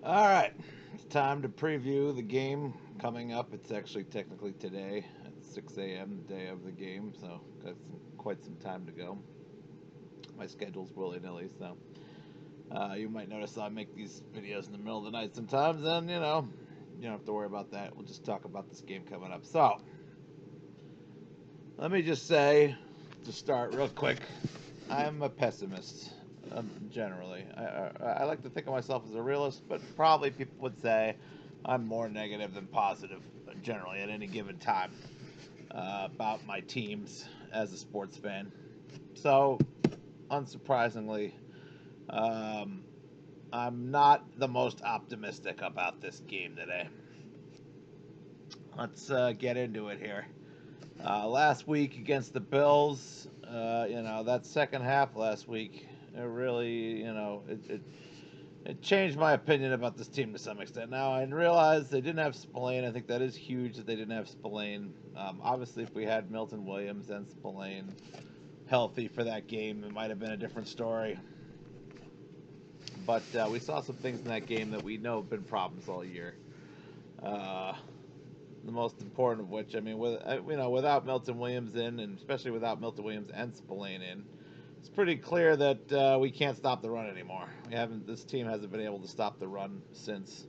All right, it's time to preview the game coming up. It's actually technically today at 6 a.m., the day of the game, so got quite some time to go. My schedule's willy nilly, so you might notice I make these videos in the middle of the night sometimes, and you don't have to worry about that. We'll just talk about this game coming up. So, let me just say, to start real quick, I'm a pessimist. Generally, I like to think of myself as a realist, but probably people would say I'm more negative than positive generally at any given time about my teams as a sports fan. So, unsurprisingly, um, I'm not the most optimistic about this game today. Let's get into it here. Last week against the Bills, that second half last week, it really, it changed my opinion about this team to some extent. Now, I realize they didn't have Spillane. I think that is huge that they didn't have Spillane. Obviously, if we had Milton Williams and Spillane healthy for that game, it might have been a different story. But we saw some things in that game that we know have been problems all year. Uh, the most important of which, I mean, without Milton Williams in, and especially without Milton Williams and Spillane in, it's pretty clear that we can't stop the run anymore. We haven't. This team hasn't been able to stop the run since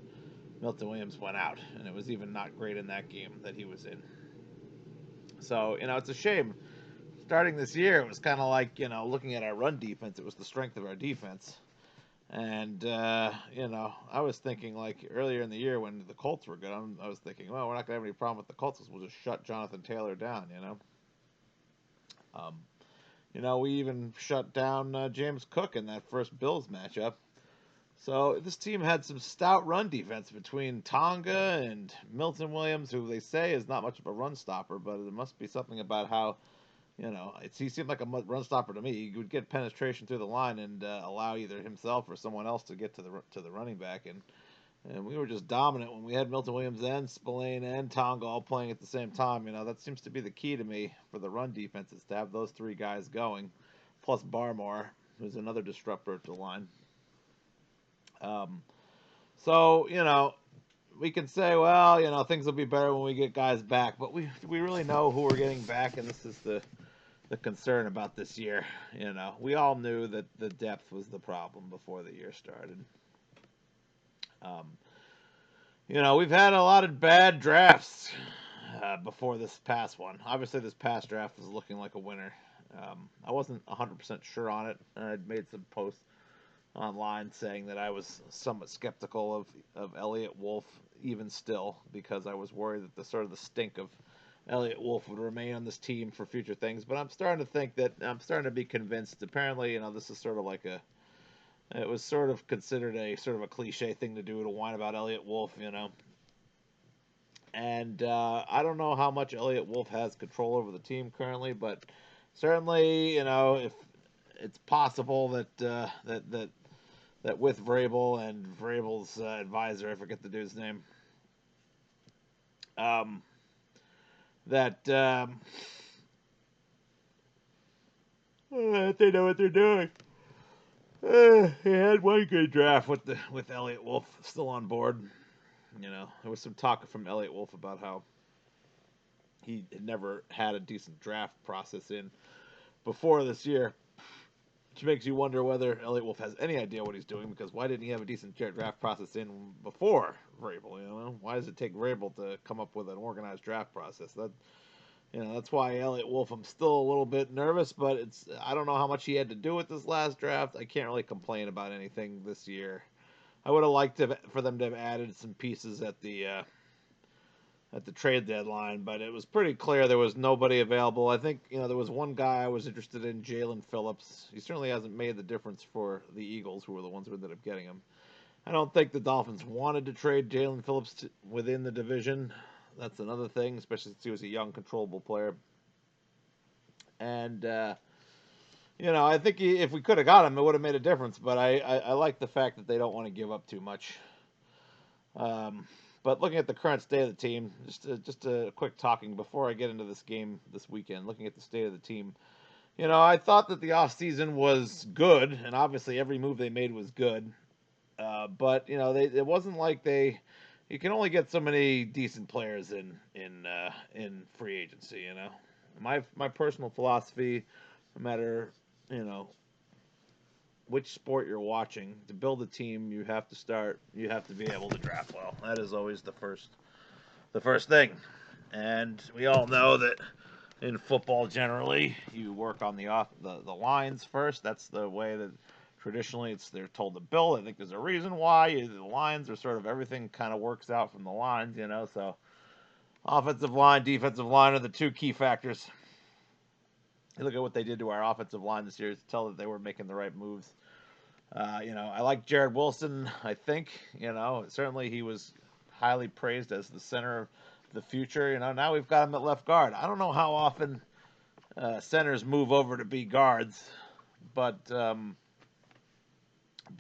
Milton Williams went out, and it was even not great in that game that he was in. So it's a shame. Starting this year, it was kind of like looking at our run defense. It was the strength of our defense. And I was thinking like earlier in the year when the Colts were good, I was thinking, well, we're not gonna have any problem with the Colts because we'll just shut Jonathan Taylor down. Um, we even shut down James Cook in that first Bills matchup. So this team had some stout run defense between Tonga and Milton Williams, who they say is not much of a run stopper, but there must be something about how he seemed like a run stopper to me. He would get penetration through the line and allow either himself or someone else to get to the running back, and we were just dominant when we had Milton Williams and Spillane and Tonga all playing at the same time. That seems to be the key to me for the run defense is to have those three guys going, plus Barmore, who's another disruptor at the line. Um, so we can say, well, things will be better when we get guys back, but we really know who we're getting back, and this is the concern about this year. We all knew that the depth was the problem before the year started. Um, we've had a lot of bad drafts before this past one. Obviously, this past draft was looking like a winner. I wasn't 100% sure on it. I'd made some posts online saying that I was somewhat skeptical of Elliott Wolf even still because I was worried that the stink of Elliott Wolf would remain on this team for future things. But I'm starting to think that I'm starting to be convinced. Apparently, this is sort of like it was sort of considered a sort of a cliche thing to do to whine about Elliott Wolf. And I don't know how much Elliott Wolf has control over the team currently, but certainly, if it's possible that with Vrabel and Vrabel's advisor, I forget the dude's name, um, that they know what they're doing. He had one good draft with Elliott Wolf still on board. There was some talk from Elliott Wolf about how he had never had a decent draft process in before this year, which makes you wonder whether Elliott Wolf has any idea what he's doing. Because why didn't he have a decent draft process in before Vrabel? Why does it take Vrabel to come up with an organized draft process? That's why Elliott Wolf. I'm still a little bit nervous, but I don't know how much he had to do with this last draft. I can't really complain about anything this year. I would have liked for them to have added some pieces at the trade deadline, but it was pretty clear there was nobody available. I think there was one guy I was interested in, Jalen Phillips. He certainly hasn't made the difference for the Eagles, who were the ones who ended up getting him. I don't think the Dolphins wanted to trade Jalen Phillips within the division. That's another thing, especially since he was a young, controllable player. And I think if we could have got him, it would have made a difference. But I like the fact that they don't want to give up too much. But looking at the current state of the team, just a quick talking before I get into this game this weekend, looking at the state of the team, I thought that the offseason was good, and obviously every move they made was good. But it wasn't like they. You can only get so many decent players in free agency. My personal philosophy, no matter you know which sport you're watching, to build a team, you have to be able to draft well. That is always the first thing. And we all know that in football generally, you work on the lines first. That's the way that traditionally they're told to build. I think there's a reason why the lines are sort of everything kind of works out from the lines. So offensive line, defensive line are the two key factors. You look at what they did to our offensive line this year to tell that they were making the right moves. I like Jared Wilson. I think certainly he was highly praised as the center of the future. Now we've got him at left guard. I don't know how often centers move over to be guards, but a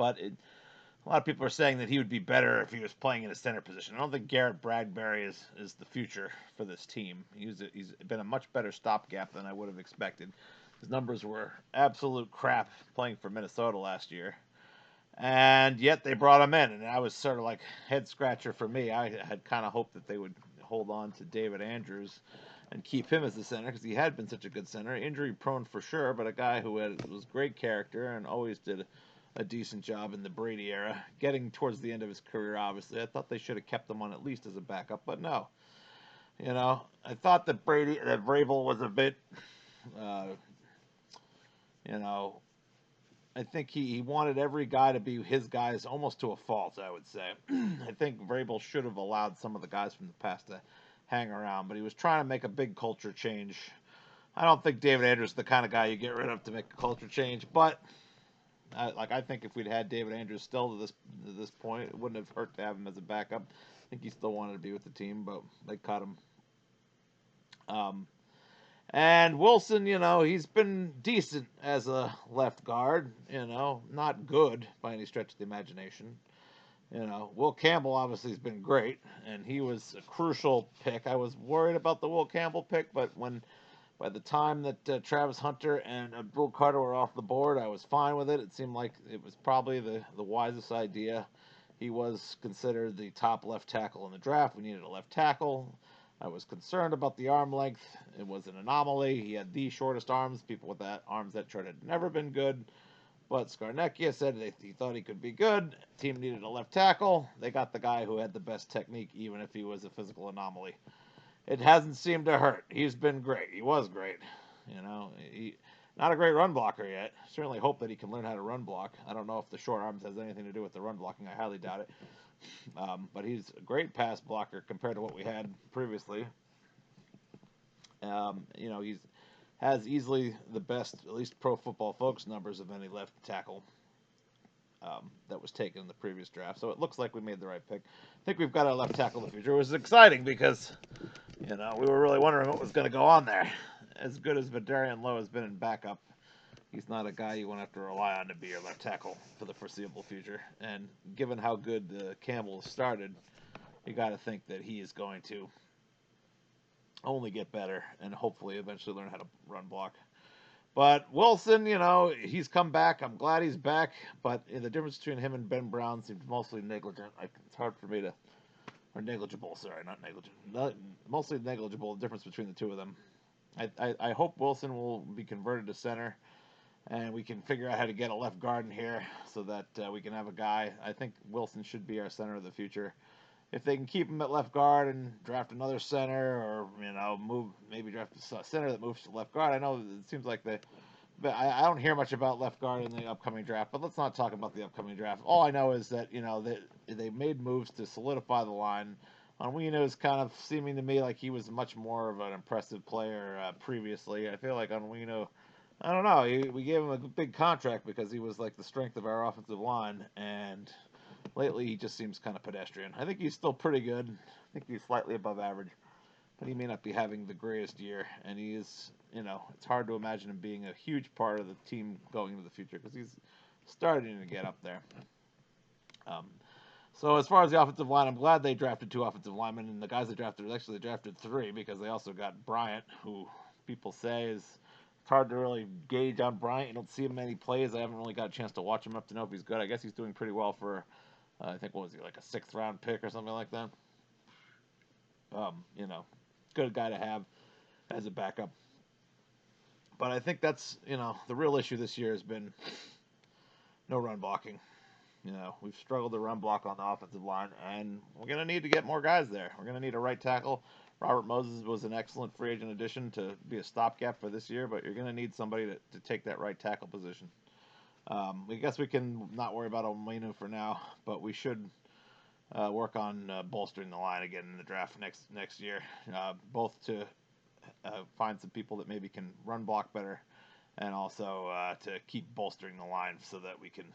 lot of people are saying that he would be better if he was playing in a center position. I don't think Garrett Bradbury is the future for this team. He's been a much better stopgap than I would have expected. His numbers were absolute crap playing for Minnesota last year. And yet they brought him in, and that was sort of like head scratcher for me. I had kind of hoped that they would hold on to David Andrews and keep him as the center because he had been such a good center, injury prone for sure, but a guy who was great character and always did a decent job in the Brady era. Getting towards the end of his career, obviously, I thought they should have kept him on at least as a backup, but no. I thought that Vrabel was a bit, uh, you know, I think he wanted every guy to be his guys almost to a fault, I would say. I think Vrabel should have allowed some of the guys from the past to hang around, but he was trying to make a big culture change. I don't think David Andrews is the kind of guy you get rid of to make a culture change, but I think if we'd had David Andrews still to this point, it wouldn't have hurt to have him as a backup. I think he still wanted to be with the team, but they cut him. Um, and Wilson, he's been decent as a left guard. Not good by any stretch of the imagination. Will Campbell obviously has been great, and he was a crucial pick. I was worried about the Will Campbell pick, but by the time that Travis Hunter and Abdul Carter were off the board, I was fine with it. It seemed like it was probably the wisest idea. He was considered the top left tackle in the draft. We needed a left tackle. I was concerned about the arm length. It was an anomaly. He had the shortest arms. People with arms that short had never been good. But Scarnecchia said he thought he could be good. Team needed a left tackle. They got the guy who had the best technique, even if he was a physical anomaly. It hasn't seemed to hurt. He's been great. He was great. He not a great run blocker yet. Certainly hope that he can learn how to run block. I don't know if the short arms has anything to do with the run blocking. I highly doubt it. But he's a great pass blocker compared to what we had previously. He's has easily the best, at least Pro Football Focus numbers of any left tackle that was taken in the previous draft. So it looks like we made the right pick. I think we've got our left tackle in the future. It was exciting because we were really wondering what was going to go on there. As good as Vidarian Lowe has been in backup, he's not a guy you want to have to rely on to be your left tackle for the foreseeable future. And given how good Campbell started, you got to think that he is going to only get better and hopefully eventually learn how to run block. But Wilson, he's come back. I'm glad he's back. But the difference between him and Ben Brown seems mostly negligent. It's hard for me to, or negligible. Sorry, not negligent. Mostly negligible. The difference between the two of them. I hope Wilson will be converted to center, and we can figure out how to get a left guard in here so that we can have a guy. I think Wilson should be our center of the future. If they can keep him at left guard and draft another center, or maybe draft a center that moves to left guard. I know it seems like but I don't hear much about left guard in the upcoming draft. But let's not talk about the upcoming draft. All I know is that they made moves to solidify the line. Onwenu is kind of seeming to me like he was much more of an impressive player previously. I feel like Onwenu, I don't know. We gave him a big contract because he was like the strength of our offensive line, and lately he just seems kind of pedestrian. I think he's still pretty good. I think he's slightly above average, but he may not be having the greatest year. And he is, it's hard to imagine him being a huge part of the team going into the future because he's starting to get up there. So as far as the offensive line, I'm glad they drafted 2 offensive linemen, and the guys they drafted, actually they drafted 3 because they also got Bryant, who people say it's hard to really gauge on Bryant. You don't see him many plays. I haven't really got a chance to watch him up to know if he's good. I guess he's doing pretty well for I think, what was he, like a 6th-round pick or something like that? You know, good guy to have as a backup. But I think that's, the real issue this year has been no run blocking. We've struggled to run block on the offensive line, and we're going to need to get more guys there. We're going to need a right tackle. Robert Moses was an excellent free agent addition to be a stopgap for this year, but you're going to need somebody to take that right tackle position. I guess we can not worry about Omenu for now, but we should work on bolstering the line again in the draft next year, both to find some people that maybe can run block better, and also to keep bolstering the line so that we can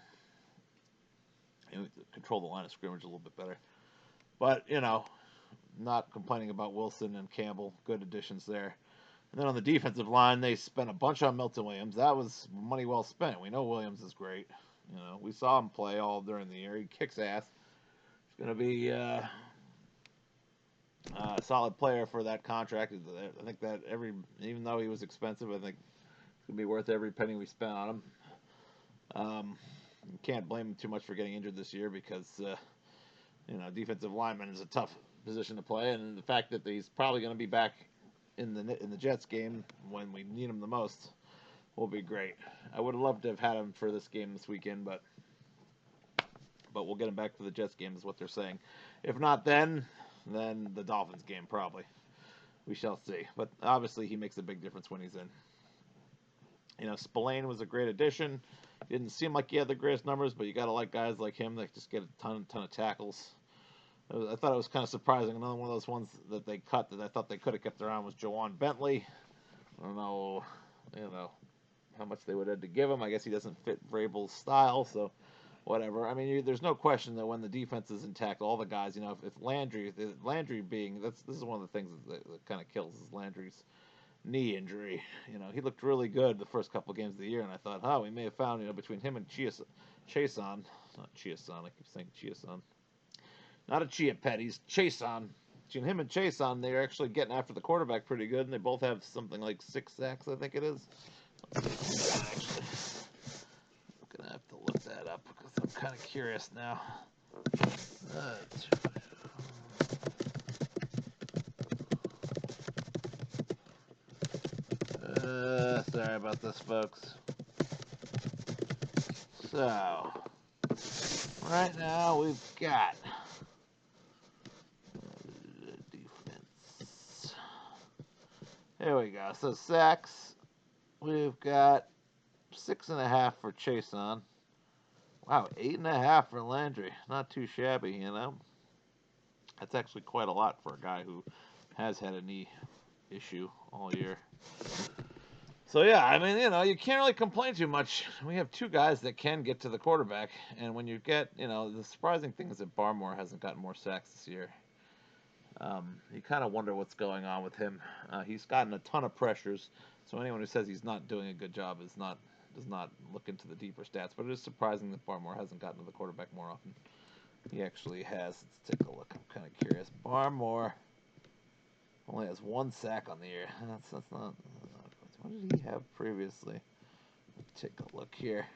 control the line of scrimmage a little bit better. But, not complaining about Wilson and Campbell. Good additions there. And then on the defensive line, they spent a bunch on Milton Williams. That was money well spent. We know Williams is great. We saw him play all during the year. He kicks ass. He's going to be a solid player for that contract. I think that even though he was expensive, I think it's going to be worth every penny we spent on him. You can't blame him too much for getting injured this year because, defensive lineman is a tough position to play, and the fact that he's probably going to be back in the Jets game when we need him the most will be great. I would have loved to have had him for this game this weekend, but we'll get him back for the Jets game is what they're saying. If not then the Dolphins game probably. We shall see. But obviously he makes a big difference when he's in. Spillane was a great addition. Didn't seem like he had the greatest numbers, but you got to like guys like him that just get a ton of tackles. I thought it was kind of surprising. Another one of those ones that they cut that I thought they could have kept around was Jawan Bentley. I don't know, how much they would have to give him. I guess he doesn't fit Vrabel's style, so whatever. I mean, there's no question that when the defense is intact, all the guys, if Landry being, this is one of the things that kind of kills is Landry's knee injury. He looked really good the first couple of games of the year, and I thought, we may have found, between him and Chason, not Chiason, I keep saying Chiason. Not a Chia Pet, he's Chason. Between him and Chason, they're actually getting after the quarterback pretty good, and they both have something like 6 sacks, I think it is. Actually, I'm going to have to look that up because I'm kind of curious now. Sorry about this, folks. So, right now we've got defense. Here we go. So sacks, we've got 6.5 for Chason. Wow, 8.5 for Landry. Not too shabby, That's actually quite a lot for a guy who has had a knee issue all year. So yeah, I mean, you can't really complain too much. We have 2 guys that can get to the quarterback, and when you get, the surprising thing is that Barmore hasn't gotten more sacks this year. You kind of wonder what's going on with him. He's gotten a ton of pressures, so anyone who says he's not doing a good job does not look into the deeper stats. But it is surprising that Barmore hasn't gotten to the quarterback more often. He actually has. Let's take a look. I'm kind of curious. Barmore only has 1 sack on the year. That's not. What did he have previously? Let's take a look here.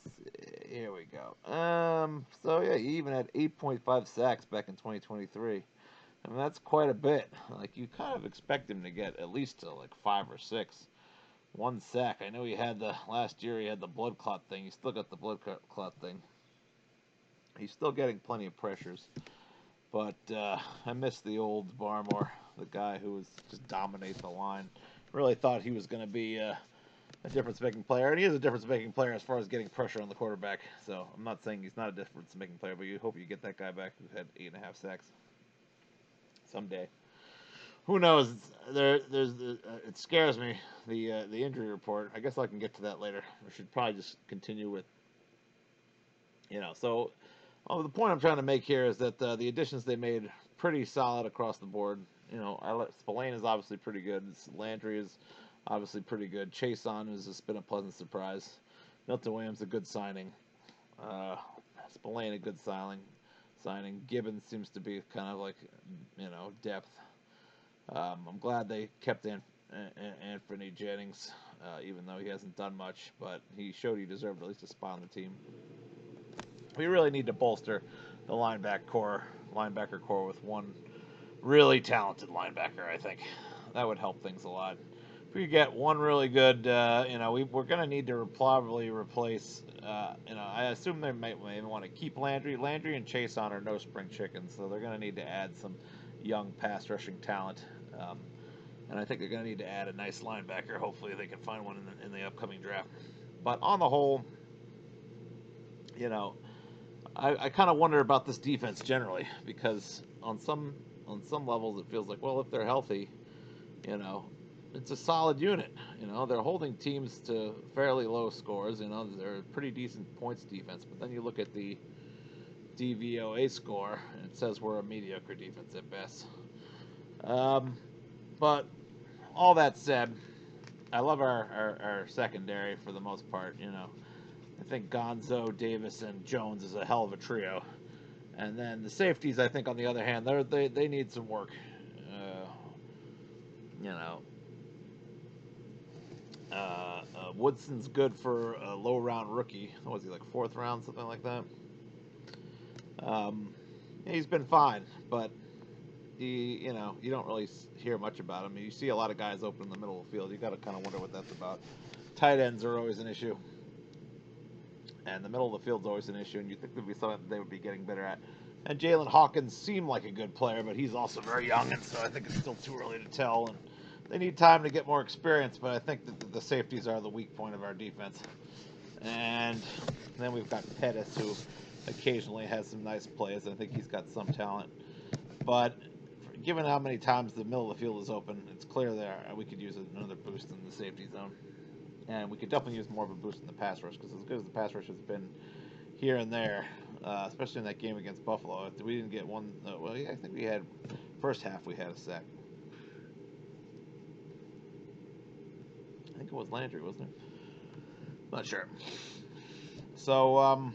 Let's see. Here we go. So yeah, he even had 8.5 sacks back in 2023. I mean, that's quite a bit. Like, you kind of expect him to get at least to like 5 or 6. 1 sack. I know last year he had the blood clot thing. He still got the blood clot thing. He's still getting plenty of pressures. But I miss the old Barmore, the guy who was just dominate the line. Really thought he was going to be a difference-making player, and he is a difference-making player as far as getting pressure on the quarterback. So I'm not saying he's not a difference-making player, but you hope you get that guy back who had 8.5 sacks someday. Who knows? It scares me, the injury report. I guess I can get to that later. We should probably just continue with, So the point I'm trying to make here is that the additions they made pretty solid across the board. Spillane is obviously pretty good. Landry is obviously pretty good. Chason has just been a pleasant surprise. Milton Williams a good signing. Spillane a good signing. Gibbons seems to be kind of like depth. I'm glad they kept Anthony Jennings, even though he hasn't done much, but he showed he deserved at least a spot on the team. we really need to bolster the linebacker core with one really talented linebacker. I think that would help things a lot. If we get one really good, we're going to need to probably replace. I assume they might want to keep Landry. Landry and Chase on are no spring chickens, so they're going to need to add some young pass rushing talent. And I think they're going to need to add a nice linebacker. Hopefully, they can find one in the upcoming draft. But on the whole, you know, I kind of wonder about this defense generally because on some levels it feels like, well, if they're healthy, you know, it's a solid unit. They're holding teams to fairly low scores. They're a pretty decent points defense. But then you look at the DVOA score, and it says we're a mediocre defense at best. But all that said, I love our secondary for the most part. I think Gonzo, Davis, and Jones is a hell of a trio. And then the safeties, I think, on the other hand, they need some work. You know, Woodson's good for a low round rookie. What was he, like fourth round, something like that? He's been fine, but you don't really hear much about him. You see a lot of guys open in the middle of the field. You got to kind of wonder what that's about. Tight ends are always an issue, and the middle of the field's always an issue. And you think there'd be something that they would be getting better at. And Jalen Hawkins seemed like a good player, but he's also very young, and so I think it's still too early to tell. And they need time to get more experience, but I think that the safeties are the weak point of our defense. And then we've got Pettis, who occasionally has some nice plays. I think he's got some talent. But given how many times the middle of the field is open, it's clear that we could use another boost in the safety zone. And we could definitely use more of a boost in the pass rush, because as good as the pass rush has been here and there, especially in that game against Buffalo, we didn't get one. I think we had, first half we had a sack. I think it was Landry, wasn't it? Not sure. So,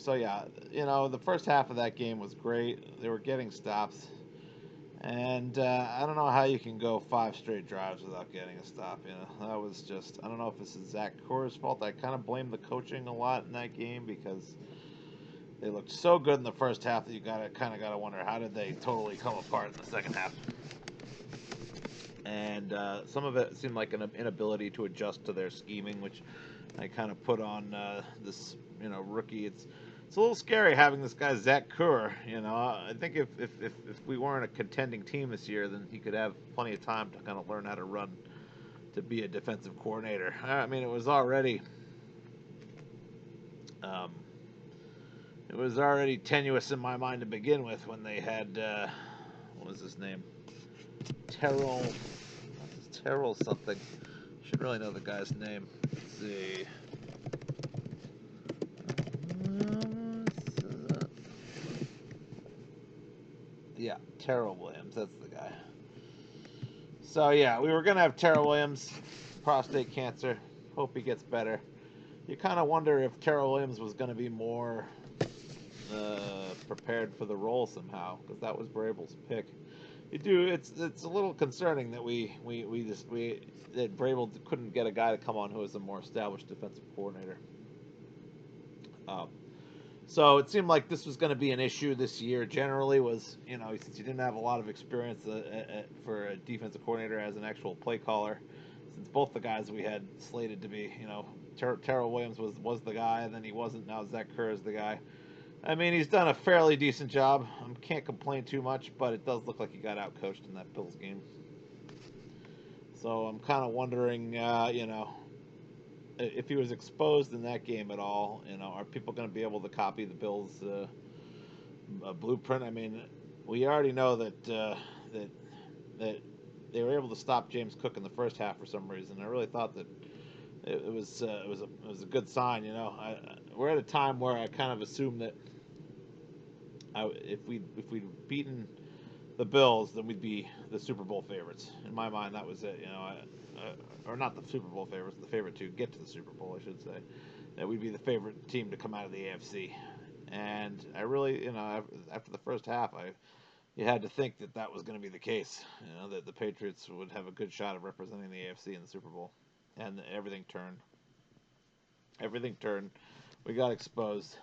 yeah, the first half of that game was great. They were getting stops. And I don't know how you can go 5 straight drives without getting a stop. That was just, I don't know if this is Zach Corr's fault. I kind of blame the coaching a lot in that game because they looked so good in the first half that you kind of got to wonder, how did they totally come apart in the second half? And some of it seemed like an inability to adjust to their scheming, which I kind of put on this rookie. It's a little scary having this guy Zach Kerr. I think if we weren't a contending team this year, then he could have plenty of time to kind of learn how to run, to be a defensive coordinator. I mean, it was already tenuous in my mind to begin with when they had what was his name, Terrell something. Should really know the guy's name. Let's see. Yeah, Terrell Williams. That's the guy. So, yeah, we were going to have Terrell Williams, prostate cancer. Hope he gets better. You kind of wonder if Terrell Williams was going to be more prepared for the role somehow, because that was Vrabel's pick. It's a little concerning that that Vrabel couldn't get a guy to come on who was a more established defensive coordinator. So it seemed like this was going to be an issue this year. Generally, was since he didn't have a lot of experience for a defensive coordinator as an actual play caller, since both the guys we had slated to be, Terrell Williams was the guy, and then he wasn't. Now Zach Kerr is the guy. I mean, he's done a fairly decent job. I can't complain too much, but it does look like he got outcoached in that Bills game. So I'm kind of wondering, if he was exposed in that game at all, are people going to be able to copy the Bills' blueprint? I mean, we already know that they were able to stop James Cook in the first half for some reason. I really thought that it was a good sign. We're at a time where I kind of assumed that if we'd beaten the Bills, then we'd be the Super Bowl favorites. In my mind, that was it. Or not the Super Bowl favorites, the favorite to get to the Super Bowl, I should say. That we'd be the favorite team to come out of the AFC. And I really, after the first half, you had to think that was going to be the case. That the Patriots would have a good shot of representing the AFC in the Super Bowl. And everything turned. We got exposed.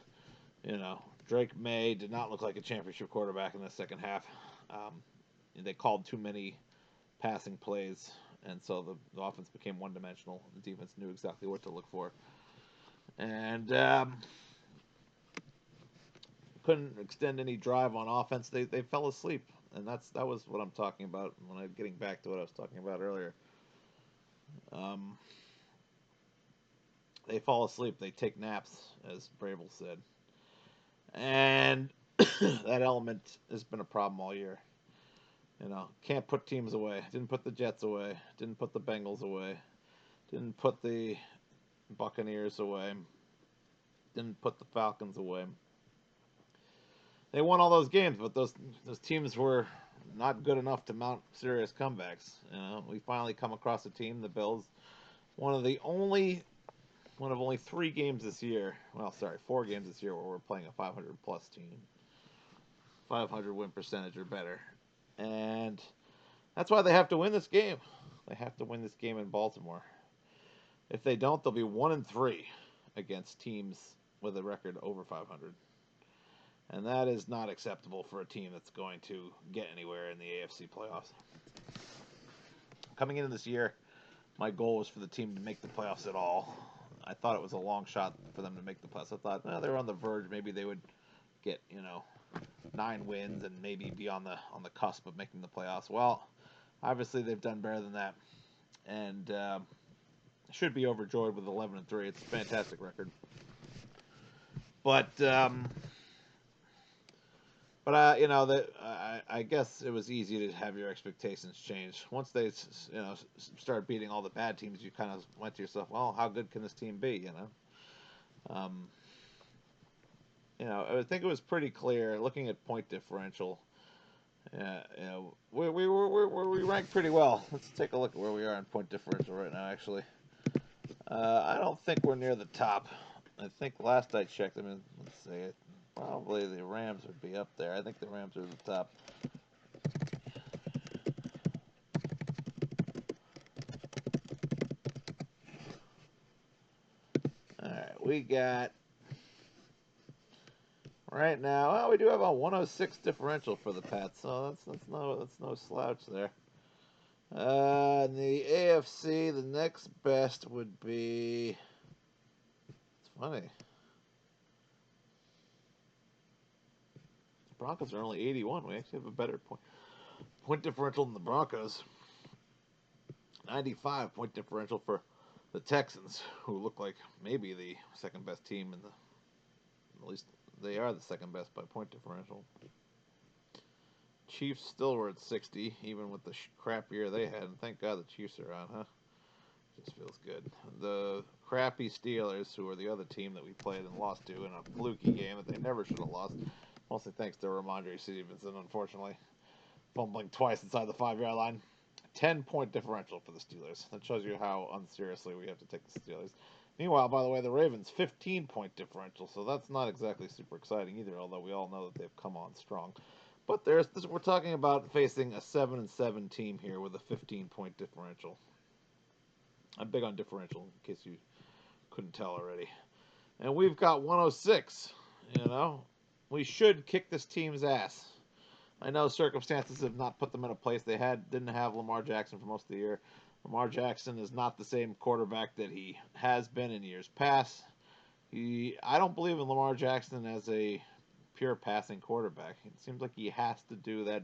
You know, Drake May did not look like a championship quarterback in the second half. Um, they called too many passing plays, and so the offense became one dimensional. The defense knew exactly what to look for, and couldn't extend any drive on offense. They fell asleep, and that was what I'm talking about when I'm getting back to what I was talking about earlier. Um, they fall asleep. They take naps, as Brable said, and that element has been a problem all year. You know, can't put teams away. Didn't put the Jets away. Didn't put the Bengals away. Didn't put the Buccaneers away. Didn't put the Falcons away. They won all those games, but those teams were not good enough to mount serious comebacks. You know, we finally come across a team, the Bills, one of only 3 games this year. Well, sorry, 4 games this year where we're playing a 500 plus team, 500 win percentage or better, and that's why they have to win this game. They have to win this game in Baltimore. If they don't, they'll be 1-3 against teams with a record over 500. And that is not acceptable for a team that's going to get anywhere in the AFC playoffs. Coming into this year, my goal was for the team to make the playoffs at all. I thought it was a long shot for them to make the playoffs. I thought, they were on the verge. Maybe they would get, 9 wins and maybe be on the cusp of making the playoffs. Well, obviously they've done better than that, and should be overjoyed with 11-3. It's a fantastic record. But I guess it was easy to have your expectations change once they start beating all the bad teams. You kind of went to yourself, well, how good can this team be? I think it was pretty clear looking at point differential. We ranked pretty well. Let's take a look at where we are in point differential right now. Actually, I don't think we're near the top. I think last I checked, let's see, probably the Rams would be up there. I think the Rams are the top. All right, we got right now. Well, we do have a 106 differential for the Pats, so that's no slouch there. In the AFC, the next best would be. It's funny. The Broncos are only 81. We actually have a better point differential than the Broncos. 95 point differential for the Texans, who look like maybe the second best team in the. At least they are the second best by point differential. Chiefs still were at 60, even with the crap year they had. And thank God the Chiefs are on, huh? Just feels good. The crappy Steelers, who are the other team that we played and lost to in a fluky game that they never should have lost, mostly thanks to Ramondre Stevenson, unfortunately, fumbling twice inside the 5-yard line. 10-point differential for the Steelers. That shows you how unseriously we have to take the Steelers. Meanwhile, by the way, the Ravens, 15-point differential, so that's not exactly super exciting either, although we all know that they've come on strong. But we're talking about facing a 7-7 team here with a 15-point differential. I'm big on differential, in case you couldn't tell already. And we've got 106. We should kick this team's ass. I know circumstances have not put them in a place they didn't have Lamar Jackson for most of the year. Lamar Jackson is not the same quarterback that he has been in years past. I don't believe in Lamar Jackson as a pure passing quarterback. It seems like he has to do that.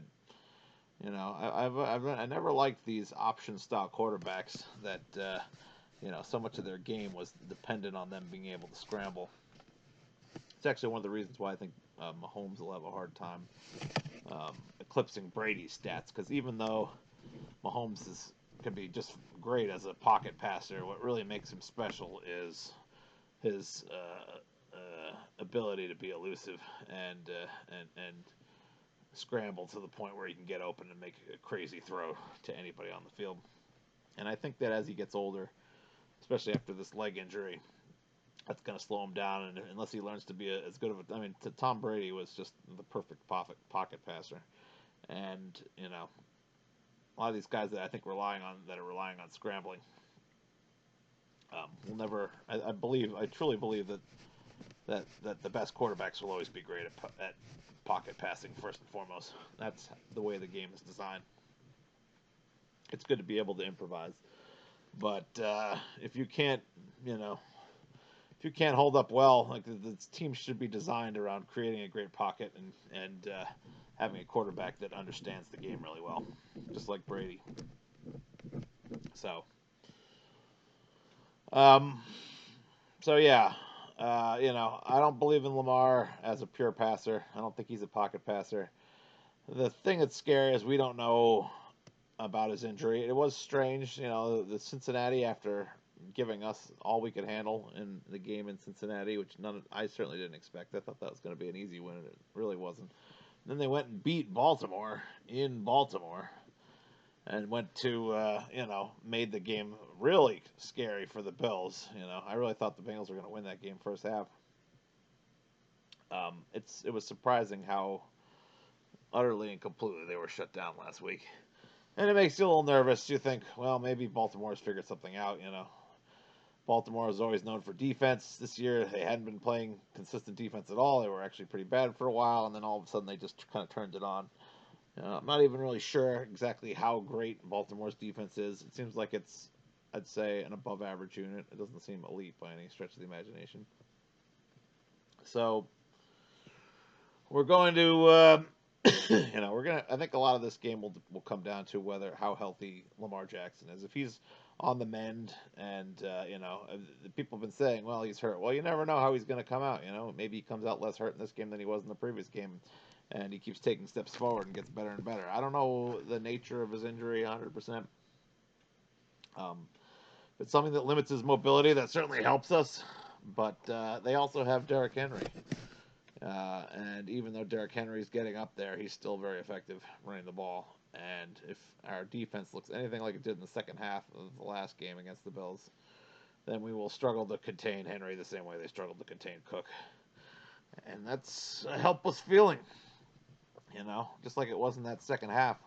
I never liked these option style quarterbacks that so much of their game was dependent on them being able to scramble. It's actually one of the reasons why I think Mahomes will have a hard time eclipsing Brady's stats, because even though Mahomes can be just great as a pocket passer, what really makes him special is his ability to be elusive and scramble to the point where he can get open and make a crazy throw to anybody on the field. And I think that as he gets older, especially after this leg injury, that's going to slow him down. And unless he learns to be as good of a, Tom Brady was just the perfect pocket passer. And a lot of these guys that I think are relying on scrambling will never. I truly believe that that the best quarterbacks will always be great at pocket passing first and foremost. That's the way the game is designed. It's good to be able to improvise, but if you can't, you know, if you can't hold up well, like the team should be designed around creating a great pocket and having a quarterback that understands the game really well, just like Brady. So, um, so yeah, I don't believe in Lamar as a pure passer. I don't think he's a pocket passer. The thing that's scary is we don't know about his injury. It was strange, the Cincinnati after giving us all we could handle in the game in Cincinnati, which I certainly didn't expect. I thought that was going to be an easy win, and it really wasn't. And then they went and beat Baltimore in Baltimore, and went to made the game really scary for the Bills. I really thought the Bengals were going to win that game first half. It was surprising how utterly and completely they were shut down last week. And it makes you a little nervous. You think, well, maybe Baltimore's figured something out. Baltimore is always known for defense. This year, they hadn't been playing consistent defense at all. They were actually pretty bad for a while, and then all of a sudden they just kind of turned it on. I'm not even really sure exactly how great Baltimore's defense is. It seems like it's, I'd say, an above average unit. It doesn't seem elite by any stretch of the imagination. So, we're going to I think a lot of this game will come down to how healthy Lamar Jackson is. If he's on the mend, and people have been saying, well, he's hurt. Well, you never know how he's going to come out. Maybe he comes out less hurt in this game than he was in the previous game, and he keeps taking steps forward and gets better and better. I don't know the nature of his injury 100%. If it's something that limits his mobility, that certainly helps us. But they also have Derrick Henry. And even though Derrick Henry's getting up there, he's still very effective running the ball. And if our defense looks anything like it did in the second half of the last game against the Bills, then we will struggle to contain Henry the same way they struggled to contain Cook. And that's a helpless feeling, just like it was in that second half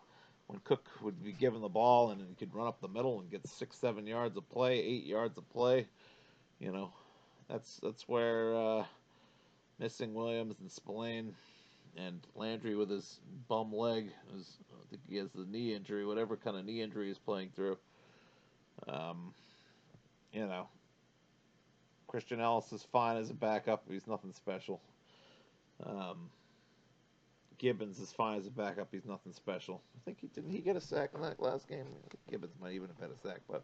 when Cook would be given the ball and he could run up the middle and get 6-7 yards of play, 8 yards of play. That's where missing Williams and Spillane and Landry with his bum leg. I think he has the knee injury, whatever kind of knee injury he's playing through. You know, Christian Ellis is fine as a backup. He's nothing special. Gibbons is fine as a backup. He's nothing special. I think didn't he get a sack in that last game? I think Gibbons might even have had a sack, but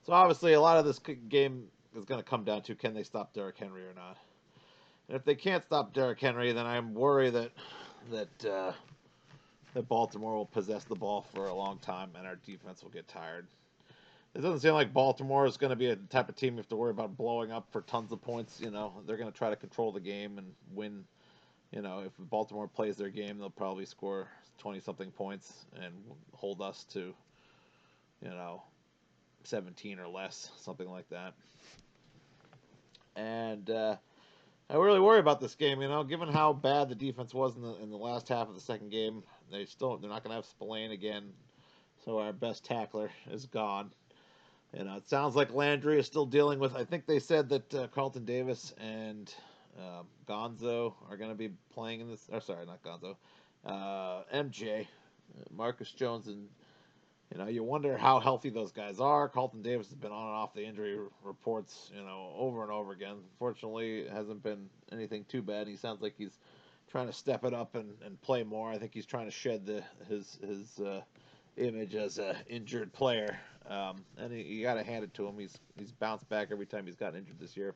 so obviously a lot of this game is going to come down to can they stop Derrick Henry or not. And if they can't stop Derrick Henry, then I'm worried that Baltimore will possess the ball for a long time and our defense will get tired. It doesn't seem like Baltimore is going to be a type of team you have to worry about blowing up for tons of points. They're going to try to control the game and win. If Baltimore plays their game, they'll probably score 20-something points and hold us to, 17 or less, something like that. And I really worry about this game. Given how bad the defense was in the last half of the second game, they're not going to have Spillane again, so our best tackler is gone. It sounds like Landry is still dealing with. I think they said that Carlton Davis and Gonzo are going to be playing in this. Or sorry, not Gonzo. MJ, Marcus Jones, and you wonder how healthy those guys are. Carlton Davis has been on and off the injury reports, over and over again. Fortunately, it hasn't been anything too bad. He sounds like he's trying to step it up and play more. I think he's trying to shed his image as an injured player. And you got to hand it to him. He's bounced back every time he's gotten injured this year.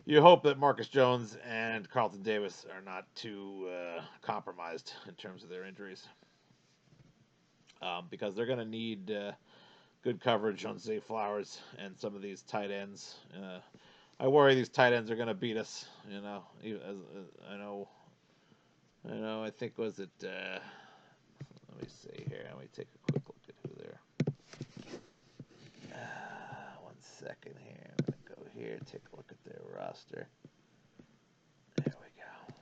You hope that Marcus Jones and Carlton Davis are not too compromised in terms of their injuries. Because they're going to need good coverage on Zay Flowers and some of these tight ends. I worry these tight ends are going to beat us. I know. I think was it. Let me see here. Let me take a quick look at who they're. 1 second here. I'm going to go here, take a look at their roster. There we go.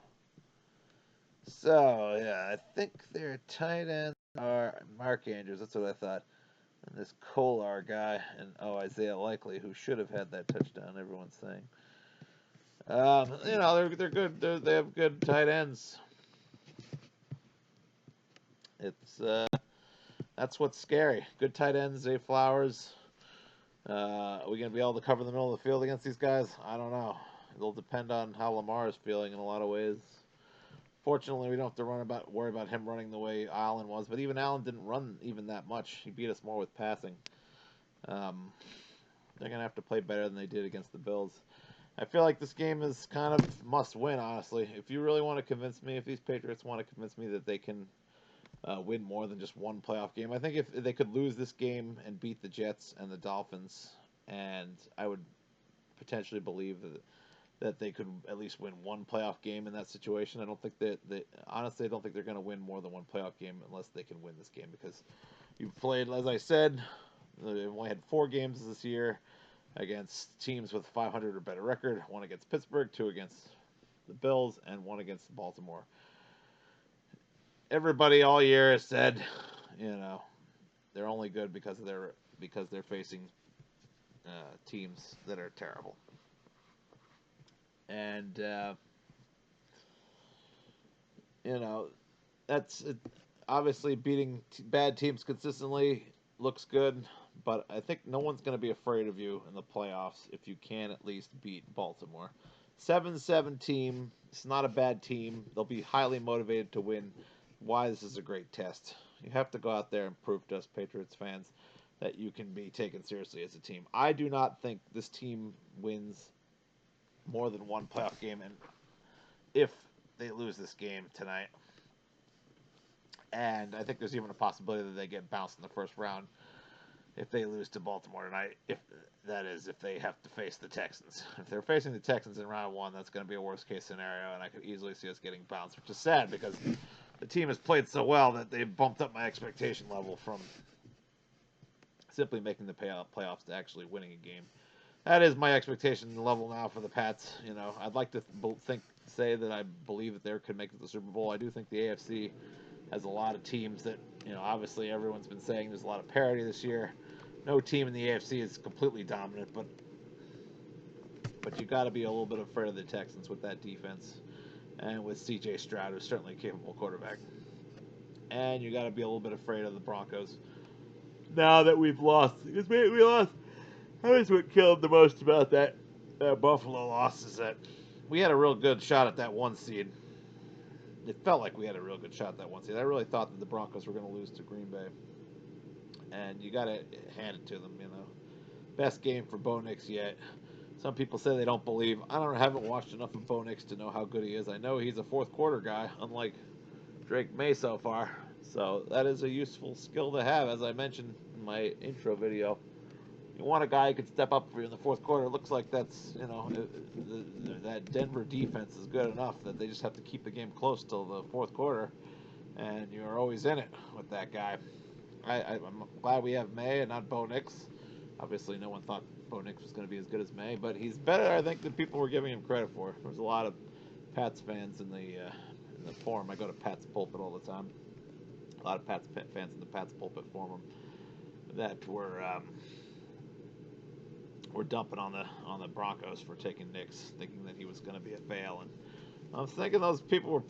So, yeah, I think their tight ends are Mark Andrews. That's what I thought. And this Kolar guy, and Isaiah Likely, who should have had that touchdown. Everyone's saying. They're good. They have good tight ends. It's That's what's scary. Good tight ends, Zay Flowers. Are we going to be able to cover the middle of the field against these guys? I don't know. It'll depend on how Lamar is feeling in a lot of ways. Fortunately, we don't have to worry about him running the way Allen was. But even Allen didn't run even that much. He beat us more with passing. They're going to have to play better than they did against the Bills. I feel like this game is kind of must win, honestly. If you really want to convince me, if these Patriots want to convince me that they can win more than just one playoff game, I think if they could lose this game and beat the Jets and the Dolphins, and I would potentially believe that they could at least win one playoff game in that situation. I don't think honestly, I don't think they're going to win more than one playoff game unless they can win this game, because you've played, as I said, they've only had 4 games this year against teams with 500 or better record. 1 against Pittsburgh, 2 against the Bills, and 1 against Baltimore. Everybody all year has said, they're only good because they're facing teams that are terrible. And that's obviously beating bad teams consistently looks good, but I think no one's going to be afraid of you in the playoffs if you can at least beat Baltimore. 7-7 team. It's not a bad team. They'll be highly motivated to win. Why this is a great test. You have to go out there and prove to us Patriots fans that you can be taken seriously as a team. I do not think this team wins more than one playoff game, and if they lose this game tonight, and I think there's even a possibility that they get bounced in the first round if they lose to Baltimore tonight. If they have to face the Texans. If they're facing the Texans in round 1, that's going to be a worst case scenario, and I could easily see us getting bounced, which is sad because the team has played so well that they've bumped up my expectation level from simply making the playoffs to actually winning a game. That is my expectation level now for the Pats. I'd like to say that I believe that they could make it to the Super Bowl. I do think the AFC has a lot of teams that, obviously everyone's been saying there's a lot of parity this year. No team in the AFC is completely dominant, but you got to be a little bit afraid of the Texans with that defense and with C.J. Stroud, who's certainly a capable quarterback. And you got to be a little bit afraid of the Broncos now that we've lost. Because we lost. That was what killed the most about that Buffalo loss, is that we had a real good shot at that 1 seed. It felt like we had a real good shot at that 1 seed. I really thought that the Broncos were going to lose to Green Bay. And you got to hand it to them, Best game for Bo Nix yet. Some people say they don't believe. I haven't watched enough of Bo Nix to know how good he is. I know he's a fourth quarter guy, unlike Drake May so far. So that is a useful skill to have, as I mentioned in my intro video. You want a guy who can step up for you in the fourth quarter. It looks like that's, that Denver defense is good enough that they just have to keep the game close till the fourth quarter, and you're always in it with that guy. I'm glad we have May and not Bo Nix. Obviously, no one thought Bo Nix was going to be as good as May, but he's better, I think, than people were giving him credit for. There's a lot of Pats fans in the forum. I go to Pat's Pulpit all the time. A lot of Pats fans in the Pat's Pulpit forum that were dumping on the Broncos for taking Nix, thinking that he was going to be a fail. And I'm thinking those people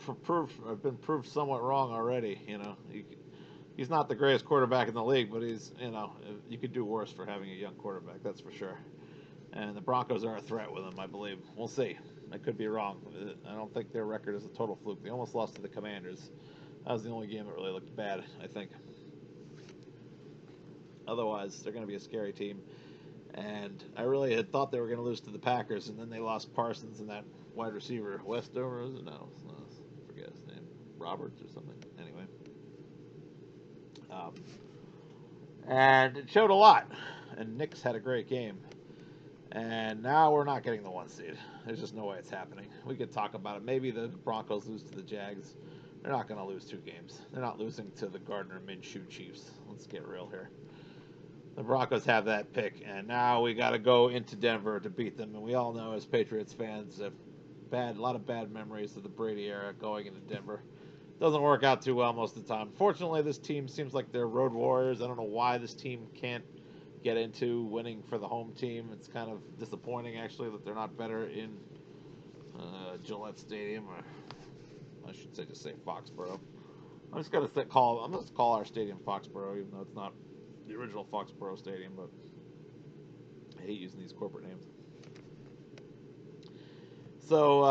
have been proved somewhat wrong already. He's not the greatest quarterback in the league, but he's, you could do worse for having a young quarterback, that's for sure. And the Broncos are a threat with him, I believe. We'll see. I could be wrong. I don't think their record is a total fluke. They almost lost to the Commanders. That was the only game that really looked bad, I think. Otherwise, they're going to be a scary team. And I really had thought they were going to lose to the Packers, and then they lost Parsons and that wide receiver, Westover, no, I forget his name, Roberts or something. Anyway. And it showed a lot. And Knicks had a great game. And now we're not getting the 1 seed. There's just no way it's happening. We could talk about it. Maybe the Broncos lose to the Jags. They're not going to lose 2 games. They're not losing to the Gardner Minshew Chiefs. Let's get real here. The Broncos have that pick, and now we got to go into Denver to beat them. And we all know, as Patriots fans, a lot of bad memories of the Brady era going into Denver. doesn't work out too well most of the time. Fortunately, this team seems like they're road warriors. I don't know why this team can't get into winning for the home team. It's kind of disappointing, actually, that they're not better in Gillette Stadium, or I should say just say Foxborough. I'm just gonna call our stadium Foxborough, even though it's not the original Foxborough Stadium. But I hate using these corporate names. So,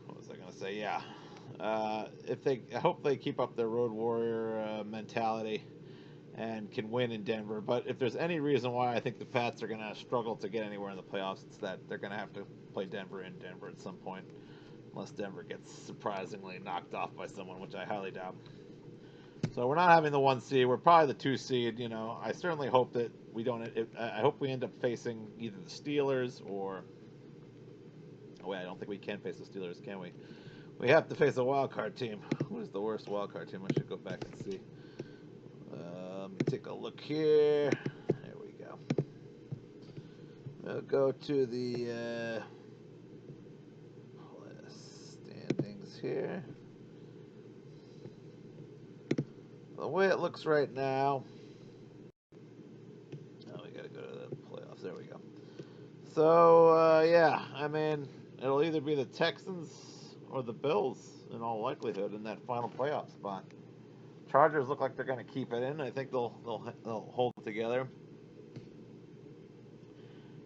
what was I gonna say? Yeah, I hope they keep up their road warrior mentality and can win in Denver. But if there's any reason why I think the Pats are going to struggle to get anywhere in the playoffs, it's that they're going to have to play Denver in Denver at some point, unless Denver gets surprisingly knocked off by someone, which I highly doubt. So we're not having the 1 seed. We're probably the 2 seed. You know, I certainly hope that we don't. I hope we end up facing either the Steelers or. Oh, wait, I don't think we can face the Steelers, can we? We have to face a wild card team. Who is the worst wild card team? I should go back and see. Take a look here. There we go. We'll go to the standings here. The way it looks right now. Oh, we got to go to the playoffs. There we go. So, yeah, I mean, it'll either be the Texans or the Bills in all likelihood in that final playoff spot. Chargers look like they're going to keep it in. I think they'll hold it together.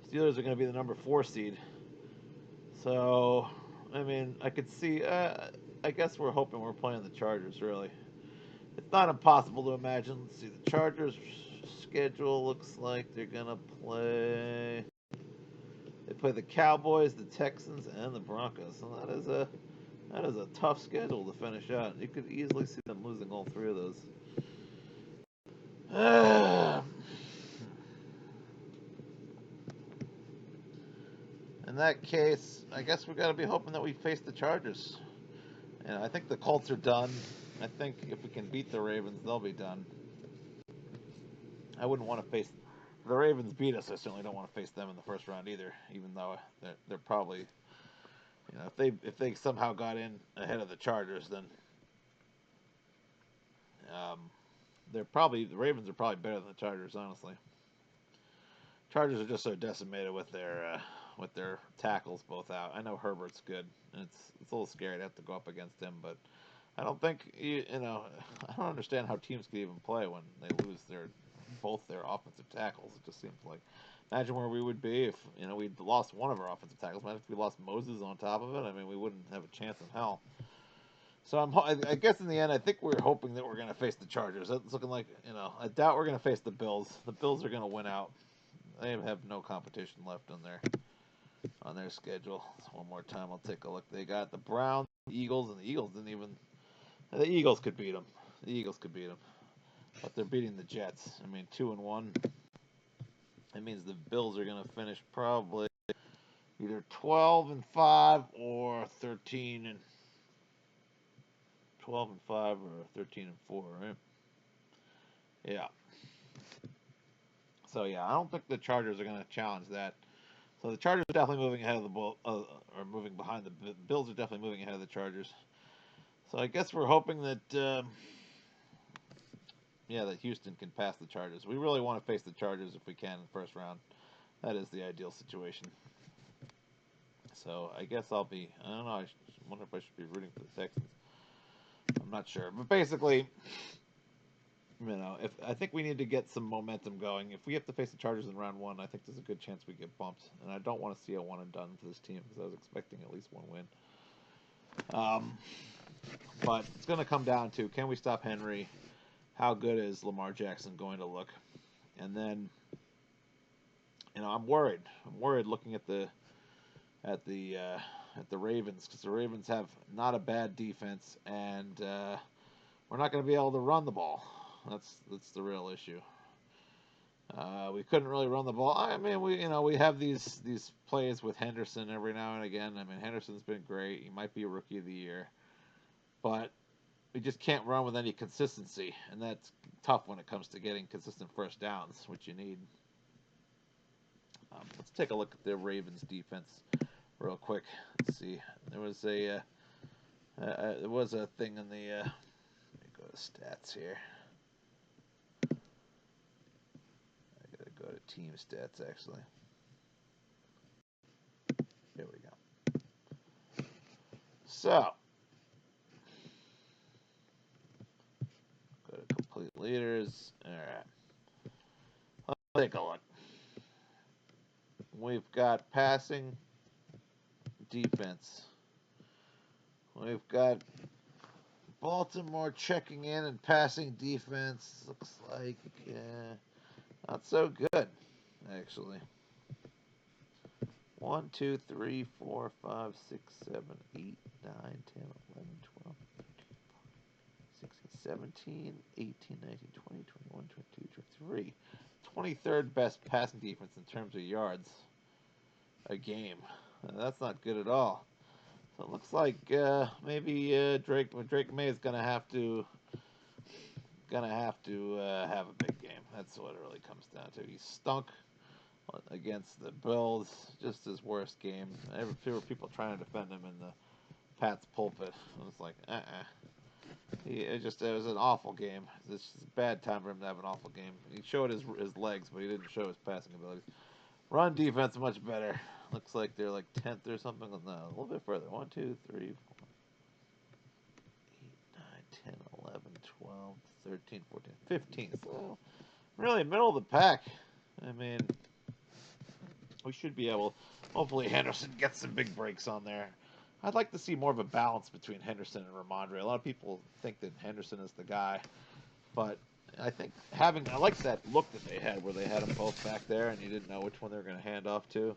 Steelers are going to be the number 4 seed. So, I mean, I could see. I guess we're hoping we're playing the Chargers. Really, it's not impossible to imagine. Let's see, the Chargers' schedule looks like they're going to play. They play the Cowboys, the Texans, and the Broncos. So that is a tough schedule to finish out. You could easily see them losing all 3 of those. In that case, I guess we got to be hoping that we face the Chargers. And I think the Colts are done. I think if we can beat the Ravens, they'll be done. I wouldn't want to face the Ravens beat us. I certainly don't want to face them in the first round either. Even though they're probably, you know, if they somehow got in ahead of the Chargers, then the Ravens are probably better than the Chargers, honestly. Chargers are just so decimated with their tackles both out. I know Herbert's good, and it's a little scary to have to go up against him, but I don't think I don't understand how teams can even play when they lose both their offensive tackles. It just seems like, imagine where we would be if we'd lost one of our offensive tackles. Imagine if we lost Moses on top of it. I mean, we wouldn't have a chance in hell. So I guess in the end, I think we're hoping that we're going to face the Chargers. It's looking like, I doubt we're going to face the Bills. The Bills are going to win out. They have no competition left on their schedule. So one more time, I'll take a look. They got the Browns, the Eagles, and the Eagles didn't even. The Eagles could beat them. The Eagles could beat them, but they're beating the Jets. I mean, 2-1. That means the Bills are going to finish probably either 12-5 or 13-5 or 13-4, right? Yeah. So yeah, I don't think the Chargers are going to challenge that. So the Chargers are definitely moving ahead of the or moving behind the Bills are definitely moving ahead of the Chargers. So I guess we're hoping that that Houston can pass the Chargers. We really want to face the Chargers if we can in the first round. That is the ideal situation. So I guess I don't know. I wonder if I should be rooting for the Texans. I'm not sure, but basically, if I think we need to get some momentum going. If we have to face the Chargers in round 1, I think there's a good chance we get bumped. And I don't want to see a one and done for this team because I was expecting at least one win. But it's going to come down to, can we stop Henry? How good is Lamar Jackson going to look? And then, I'm worried. I'm worried looking at the Ravens, because the Ravens have not a bad defense, and we're not going to be able to run the ball. That's the real issue. We couldn't really run the ball. I mean, we have these plays with Henderson every now and again. I mean, Henderson's been great. He might be a rookie of the year, but we just can't run with any consistency, and that's tough when it comes to getting consistent first downs, which you need. Let's take a look at the Ravens defense real quick. Let's see. There was a thing in the. Let me go to stats here. I gotta go to team stats actually. Here we go. So, go to complete leaders. All right. Let's take a look. We've got passing, defense. We've got Baltimore checking in and passing defense. Looks like not so good, actually. 1, 2, 3, 4, 5, 6, 7, 8, 9, 10, 11, 12, 13, 17, 18, 19, 20, 21, 22, 23. 23rd best passing defense in terms of yards a game. That's not good at all. So it looks like maybe Drake May is gonna have to have a big game. That's what it really comes down to. He stunk against the Bills, just his worst game. There were people trying to defend him in the Pat's pulpit. I was like, It was an awful game. It's just a bad time for him to have an awful game. He showed his legs, but he didn't show his passing abilities. Run defense much better. Looks like they're like 10th or something. No, a little bit further. 1, 2, 3, 4, 8, 9, 10, 11, 12, 13, 14, 15. So really middle of the pack. I mean, we should be able. Hopefully, Henderson gets some big breaks on there. I'd like to see more of a balance between Henderson and Ramondre. A lot of people think that Henderson is the guy, but I think I like that look that they had, where they had them both back there, and you didn't know which one they were going to hand off to.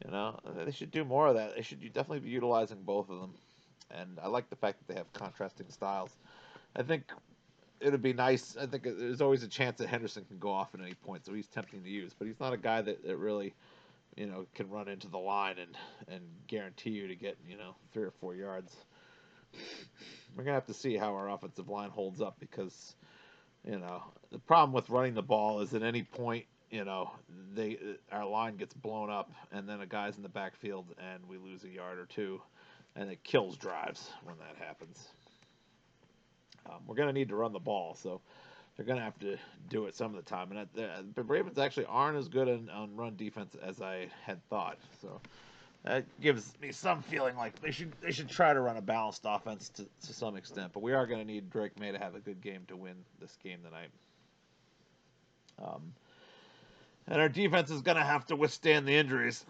You know, they should do more of that. They should definitely be utilizing both of them, and I like the fact that they have contrasting styles. I think it would be nice. I think there's always a chance that Henderson can go off at any point, so he's tempting to use, but he's not a guy that really can run into the line and guarantee you to get 3 or 4 yards. We're gonna have to see how our offensive line holds up, because the problem with running the ball is at any point our line gets blown up, and then a guy's in the backfield and we lose a yard or two, and it kills drives when that happens. We're gonna need to run the ball, so they're going to have to do it some of the time. And the Ravens actually aren't as good on run defense as I had thought. So that gives me some feeling like they should try to run a balanced offense to some extent. But we are going to need Drake May to have a good game to win this game tonight. And our defense is going to have to withstand the injuries.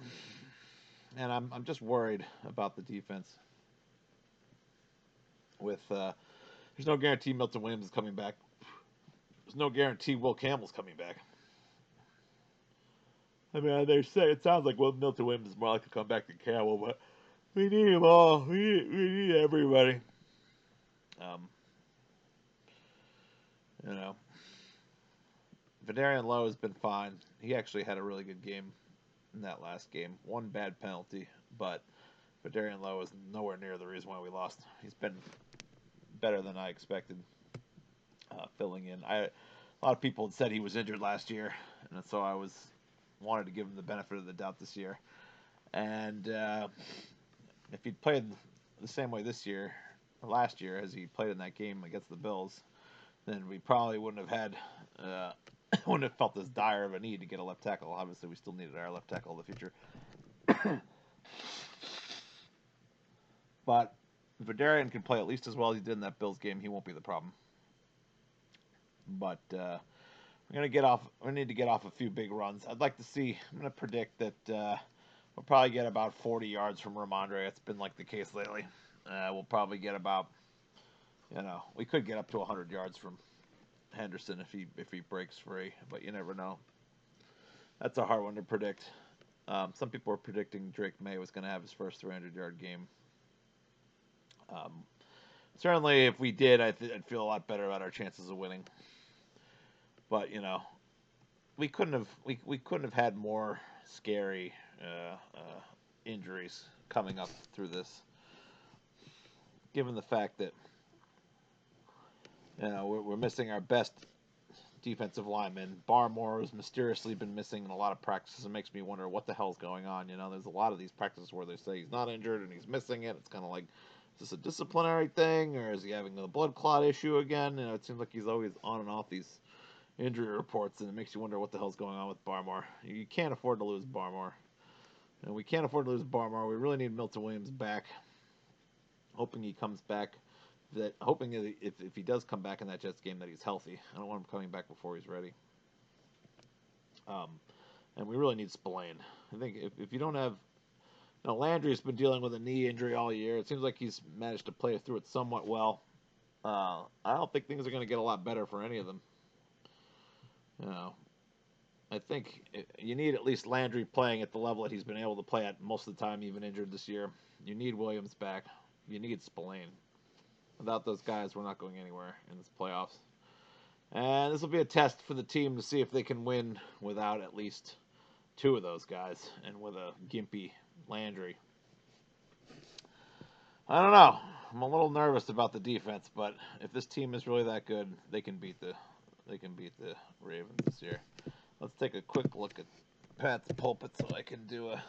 And I'm just worried about the defense. There's no guarantee Milton Williams is coming back. There's no guarantee Will Campbell's coming back. I mean, they say it sounds like Milton Williams is more likely to come back than Campbell, but we need them all. We need everybody. You know, Vidarian Lowe has been fine. He actually had a really good game in that last game. One bad penalty, but Vidarian Lowe is nowhere near the reason why we lost. He's been better than I expected, filling in. A lot of people had said he was injured last year, and so I wanted to give him the benefit of the doubt this year. And if he'd played the same way last year, as he played in that game against the Bills, then we probably wouldn't have felt as dire of a need to get a left tackle. Obviously, we still needed our left tackle in the future. But if Vidarian can play at least as well as he did in that Bills game, he won't be the problem. But we need to get off a few big runs. I'm going to predict that we'll probably get about 40 yards from Ramondre. It's been like the case lately. We'll probably get about, we could get up to 100 yards from Henderson if he breaks free, but you never know. That's a hard one to predict. Some people were predicting Drake May was going to have his first 300-yard game. Certainly, if we did, I'd feel a lot better about our chances of winning. But we couldn't have had more scary injuries coming up through this, given the fact that we're missing our best defensive linemen. Barmore has mysteriously been missing in a lot of practices. It makes me wonder what the hell's going on. You know, there's a lot of these practices where they say he's not injured and he's missing it. It's kind of like, is this a disciplinary thing or is he having a blood clot issue again? You know, it seems like he's always on and off these injury reports, and it makes you wonder what the hell's going on with Barmore. You can't afford to lose Barmore. And we can't afford to lose Barmore. We really need Milton Williams back. Hoping he comes back. Hoping that if he does come back in that Jets game that he's healthy. I don't want him coming back before he's ready. And we really need Spillane. I think if you don't have, Landry's been dealing with a knee injury all year. It seems like he's managed to play through it somewhat well. I don't think things are going to get a lot better for any of them. I think you need at least Landry playing at the level that he's been able to play at most of the time, even injured this year. You need Williams back. You need Spillane. Without those guys, we're not going anywhere in this playoffs. And this will be a test for the team to see if they can win without at least two of those guys and with a gimpy Landry. I don't know. I'm a little nervous about the defense, but if this team is really that good, they can beat the Ravens this year. Let's take a quick look at Pat's pulpit so I can do a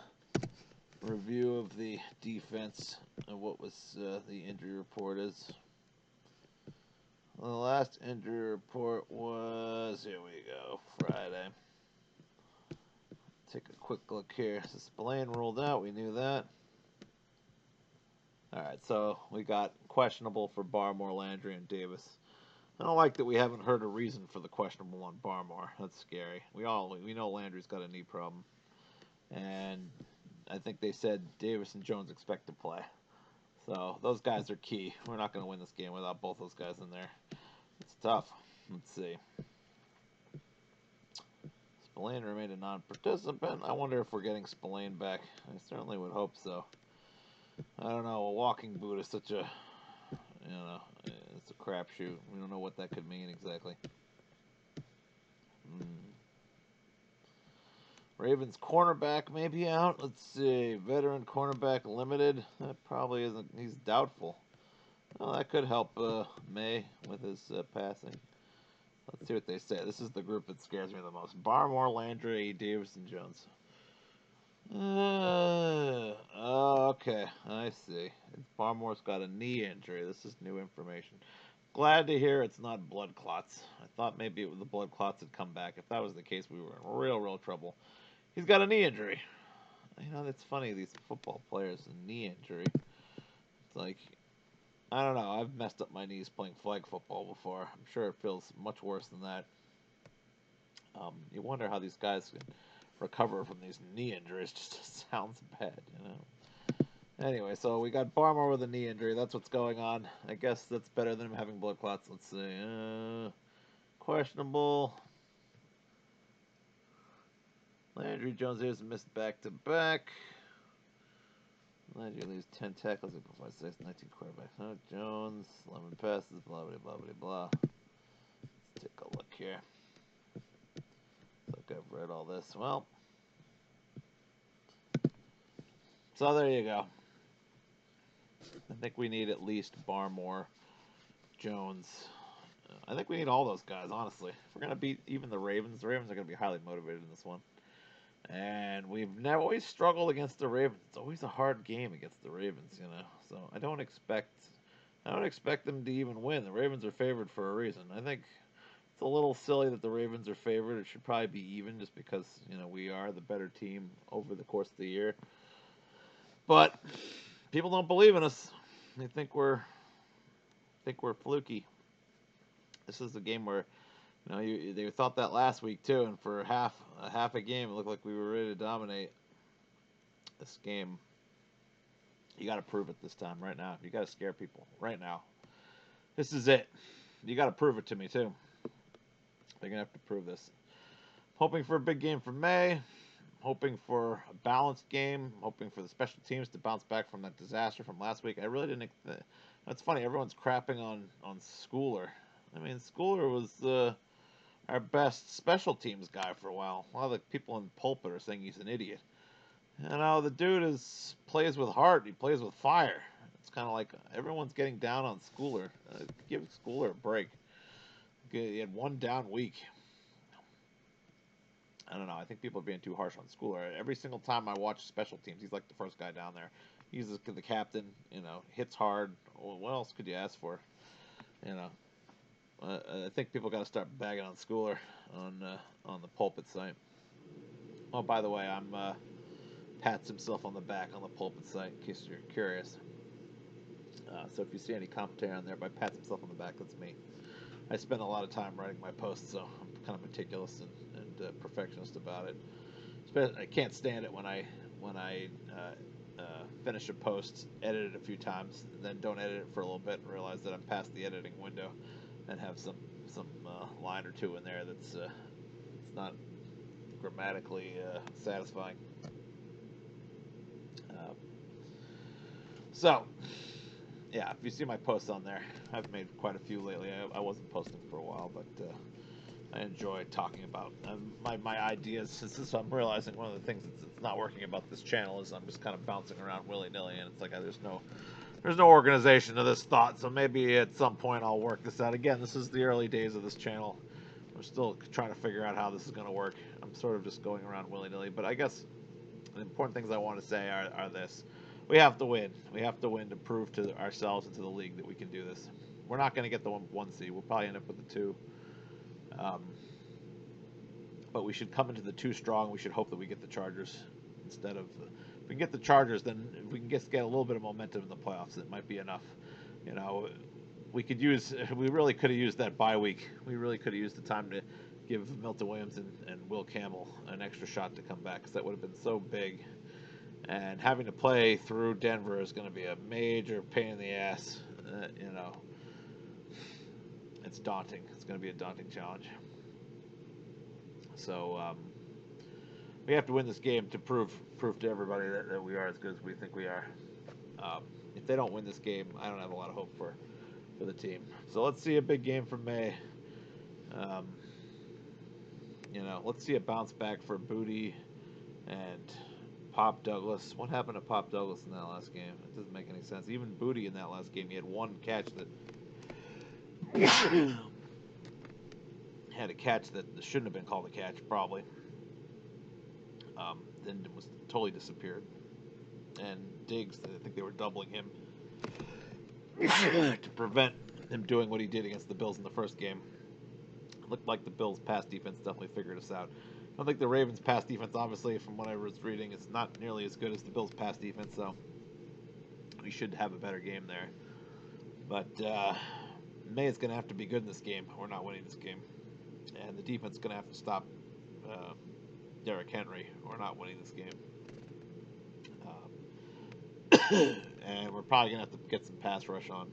review of the defense and what was the injury report is. The last injury report was, here we go, Friday. Take a quick look here. So Spillane ruled out. We knew that. All right, so we got questionable for Barmore, Landry, and Davis. I don't like that we haven't heard a reason for the questionable on Barmore. That's scary. We know Landry's got a knee problem. And I think they said Davis and Jones expect to play. So those guys are key. We're not going to win this game without both those guys in there. It's tough. Let's see. Spillane remained a non-participant. I wonder if we're getting Spillane back. I certainly would hope so. I don't know. A walking boot is such a, it's a crapshoot. We don't know what that could mean exactly. Ravens cornerback may be out. Let's see. Veteran cornerback limited. That probably isn't. He's doubtful. Well, that could help May with his passing. Let's see what they say. This is the group that scares me the most. Barmore, Landry, Davis, and Jones. Okay. I see. Barmore's got a knee injury. This is new information. Glad to hear it's not blood clots. I thought maybe the blood clots had come back. If that was the case, we were in real trouble. He's got a knee injury. That's funny, these football players, a knee injury. It's like, I don't know. I've messed up my knees playing flag football before. I'm sure it feels much worse than that. You wonder how these guys can recover from these knee injuries. Just sounds bad, Anyway, so we got Barmore with a knee injury. That's what's going on. I guess that's better than him having blood clots. Let's see. Questionable. Landry Jones is missed back-to-back. Landry leaves 10 tackles and provides 19 quarterbacks. Jones, 11 passes, blah, blah, blah, blah, blah. Let's take a look here. Look, I've read all this. Well, so there you go. I think we need at least Barmore, Jones. I think we need all those guys, honestly. If we're going to beat even the Ravens are going to be highly motivated in this one. And we've always struggled against the Ravens. It's always a hard game against the Ravens, So I don't expect them to even win. The Ravens are favored for a reason. I think it's a little silly that the Ravens are favored. It should probably be even just because, we are the better team over the course of the year. But people don't believe in us. They think we're fluky. This is a game where they thought that last week too, and for half a game, it looked like we were ready to dominate this game. You got to prove it this time, right now. You got to scare people right now. This is it. You got to prove it to me too. They're gonna have to prove this. Hoping for a big game for May. Hoping for a balanced game. Hoping for the special teams to bounce back from that disaster from last week. I really didn't. It's funny. Everyone's crapping on Schooler. I mean, Schooler was our best special teams guy for a while. A lot of the people in the pulpit are saying he's an idiot. The dude plays with heart. He plays with fire. It's kind of like everyone's getting down on Schooler. Give Schooler a break. He had one down week. I don't know. I think people are being too harsh on Schooler. Every single time I watch special teams, he's like the first guy down there. He's the captain. Hits hard. Well, what else could you ask for? You know, I think people got to start bagging on Schooler on the pulpit site. Oh, by the way, I'm pats himself on the back on the pulpit site in case you're curious. So if you see any commentary on there by pats himself on the back, that's me. I spend a lot of time writing my posts, so I'm kind of meticulous and perfectionist about it. I can't stand it when I finish a post, edit it a few times, and then don't edit it for a little bit and realize that I'm past the editing window, and have some line or two in there that's it's not grammatically satisfying. Uh, so yeah, if you see my posts on there, I've made quite a few lately. I wasn't posting for a while, but I enjoy talking about my ideas. Since I'm realizing one of the things that's not working about this channel is I'm just kind of bouncing around willy nilly, and it's like there's no organization to this thought. So maybe at some point I'll work this out. Again, this is the early days of this channel. I'm still trying to figure out how this is going to work. I'm sort of just going around willy nilly, but I guess the important things I want to say are this. We have to win. We have to win to prove to ourselves and to the league that we can do this. We're not going to get the one seed. We'll probably end up with the 2. But we should come into the 2 strong. We should hope that we get the Chargers instead of. If we can get the Chargers, then if we can get a little bit of momentum in the playoffs, it might be enough. We really could have used that bye week. We really could have used the time to give Milton Williams and Will Campbell an extra shot to come back, because that would have been so big. And having to play through Denver is going to be a major pain in the ass. It's daunting. It's going to be a daunting challenge. So we have to win this game to prove to everybody that we are as good as we think we are. If they don't win this game, I don't have a lot of hope for the team. So let's see a big game from May. Let's see a bounce back for Booty and Pop Douglas. What happened to Pop Douglas in that last game? It doesn't make any sense. Even Booty in that last game, he had one catch that had a catch that shouldn't have been called a catch, probably. Then it was totally disappeared. And Diggs, I think they were doubling him to prevent him doing what he did against the Bills in the first game. It looked like the Bills' pass defense definitely figured us out. I don't think the Ravens' pass defense, obviously, from what I was reading, is not nearly as good as the Bills' pass defense, so we should have a better game there. But May is going to have to be good in this game. We're not winning this game. And the defense is going to have to stop Derrick Henry. We're not winning this game. And we're probably going to have to get some pass rush on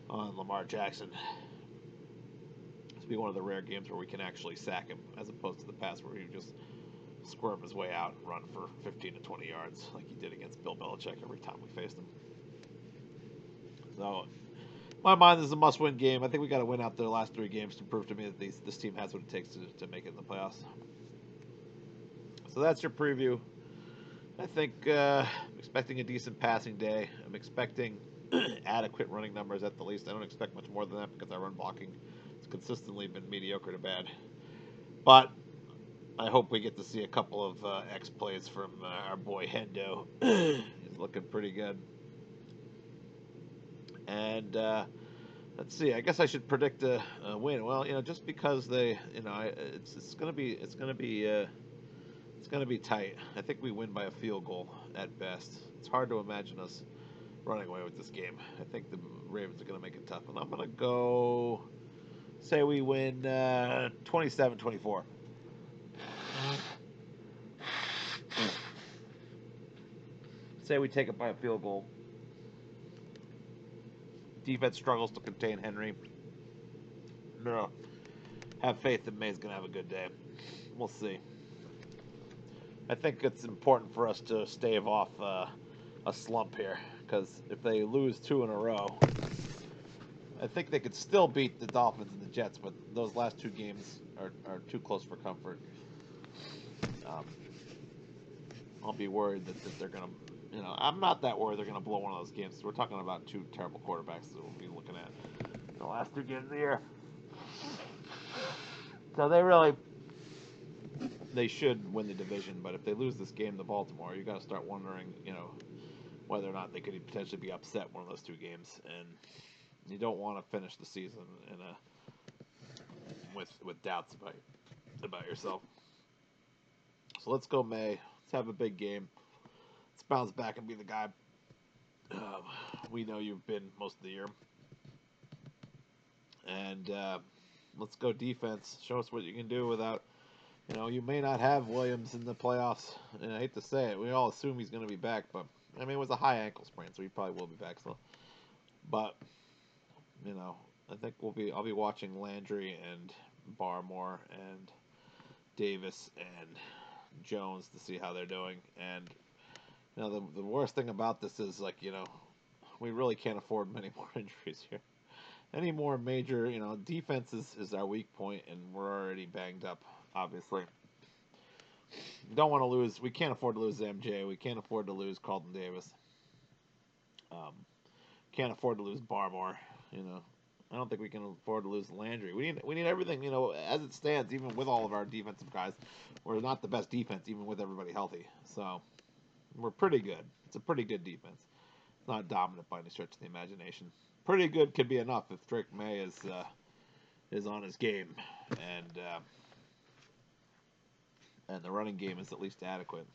Lamar Jackson. This will be one of the rare games where we can actually sack him, as opposed to the past where he would just squirm his way out and run for 15 to 20 yards like he did against Bill Belichick every time we faced him. So, in my mind, this is a must-win game. I think we got to win out the last 3 games to prove to me that this team has what it takes to make it in the playoffs. So that's your preview. I think I'm expecting a decent passing day. I'm expecting adequate running numbers at the least. I don't expect much more than that because our run blocking has consistently been mediocre to bad. But I hope we get to see a couple of X plays from our boy Hendo. He's looking pretty good. And let's see. I guess I should predict a win. Well, just because it's gonna be tight. I think we win by a field goal at best. It's hard to imagine us running away with this game. I think the Ravens are going to make it tough. And I'm going to go, say we win 27-24. Say we take it by a field goal. Defense struggles to contain Henry. No. Have faith that May's going to have a good day. We'll see. I think it's important for us to stave off a slump here, because if they lose 2 in a row, I think they could still beat the Dolphins and the Jets, but those last 2 games are too close for comfort. I'll be worried that they're going to, I'm not that worried they're going to blow one of those games. We're talking about 2 terrible quarterbacks that we'll be looking at the last 2 games of the year. So they really they should win the division. But if they lose this game to Baltimore, you got to start wondering, whether or not they could potentially be upset one of those two games, and you don't want to finish the season in a with doubts about yourself. So let's go May. Let's have a big game. Let's bounce back and be the guy we know you've been most of the year. And let's go defense. Show us what you can do without. You may not have Williams in the playoffs, and I hate to say it. We all assume he's going to be back, but I mean it was a high ankle sprain, so he probably will be back. So, but I think I'll be watching Landry and Barmore and Davis and Jones to see how they're doing. And the worst thing about this is we really can't afford many more injuries here. Any more major, defense is our weak point, and we're already banged up. Obviously, we don't want to lose. We can't afford to lose MJ. We can't afford to lose Carlton Davis. Can't afford to lose Barmore. I don't think we can afford to lose Landry. We need everything. As it stands, even with all of our defensive guys, we're not the best defense, even with everybody healthy. So we're pretty good. It's a pretty good defense. It's not dominant by any stretch of the imagination. Pretty good could be enough if Drake May is on his game, and the running game is at least adequate.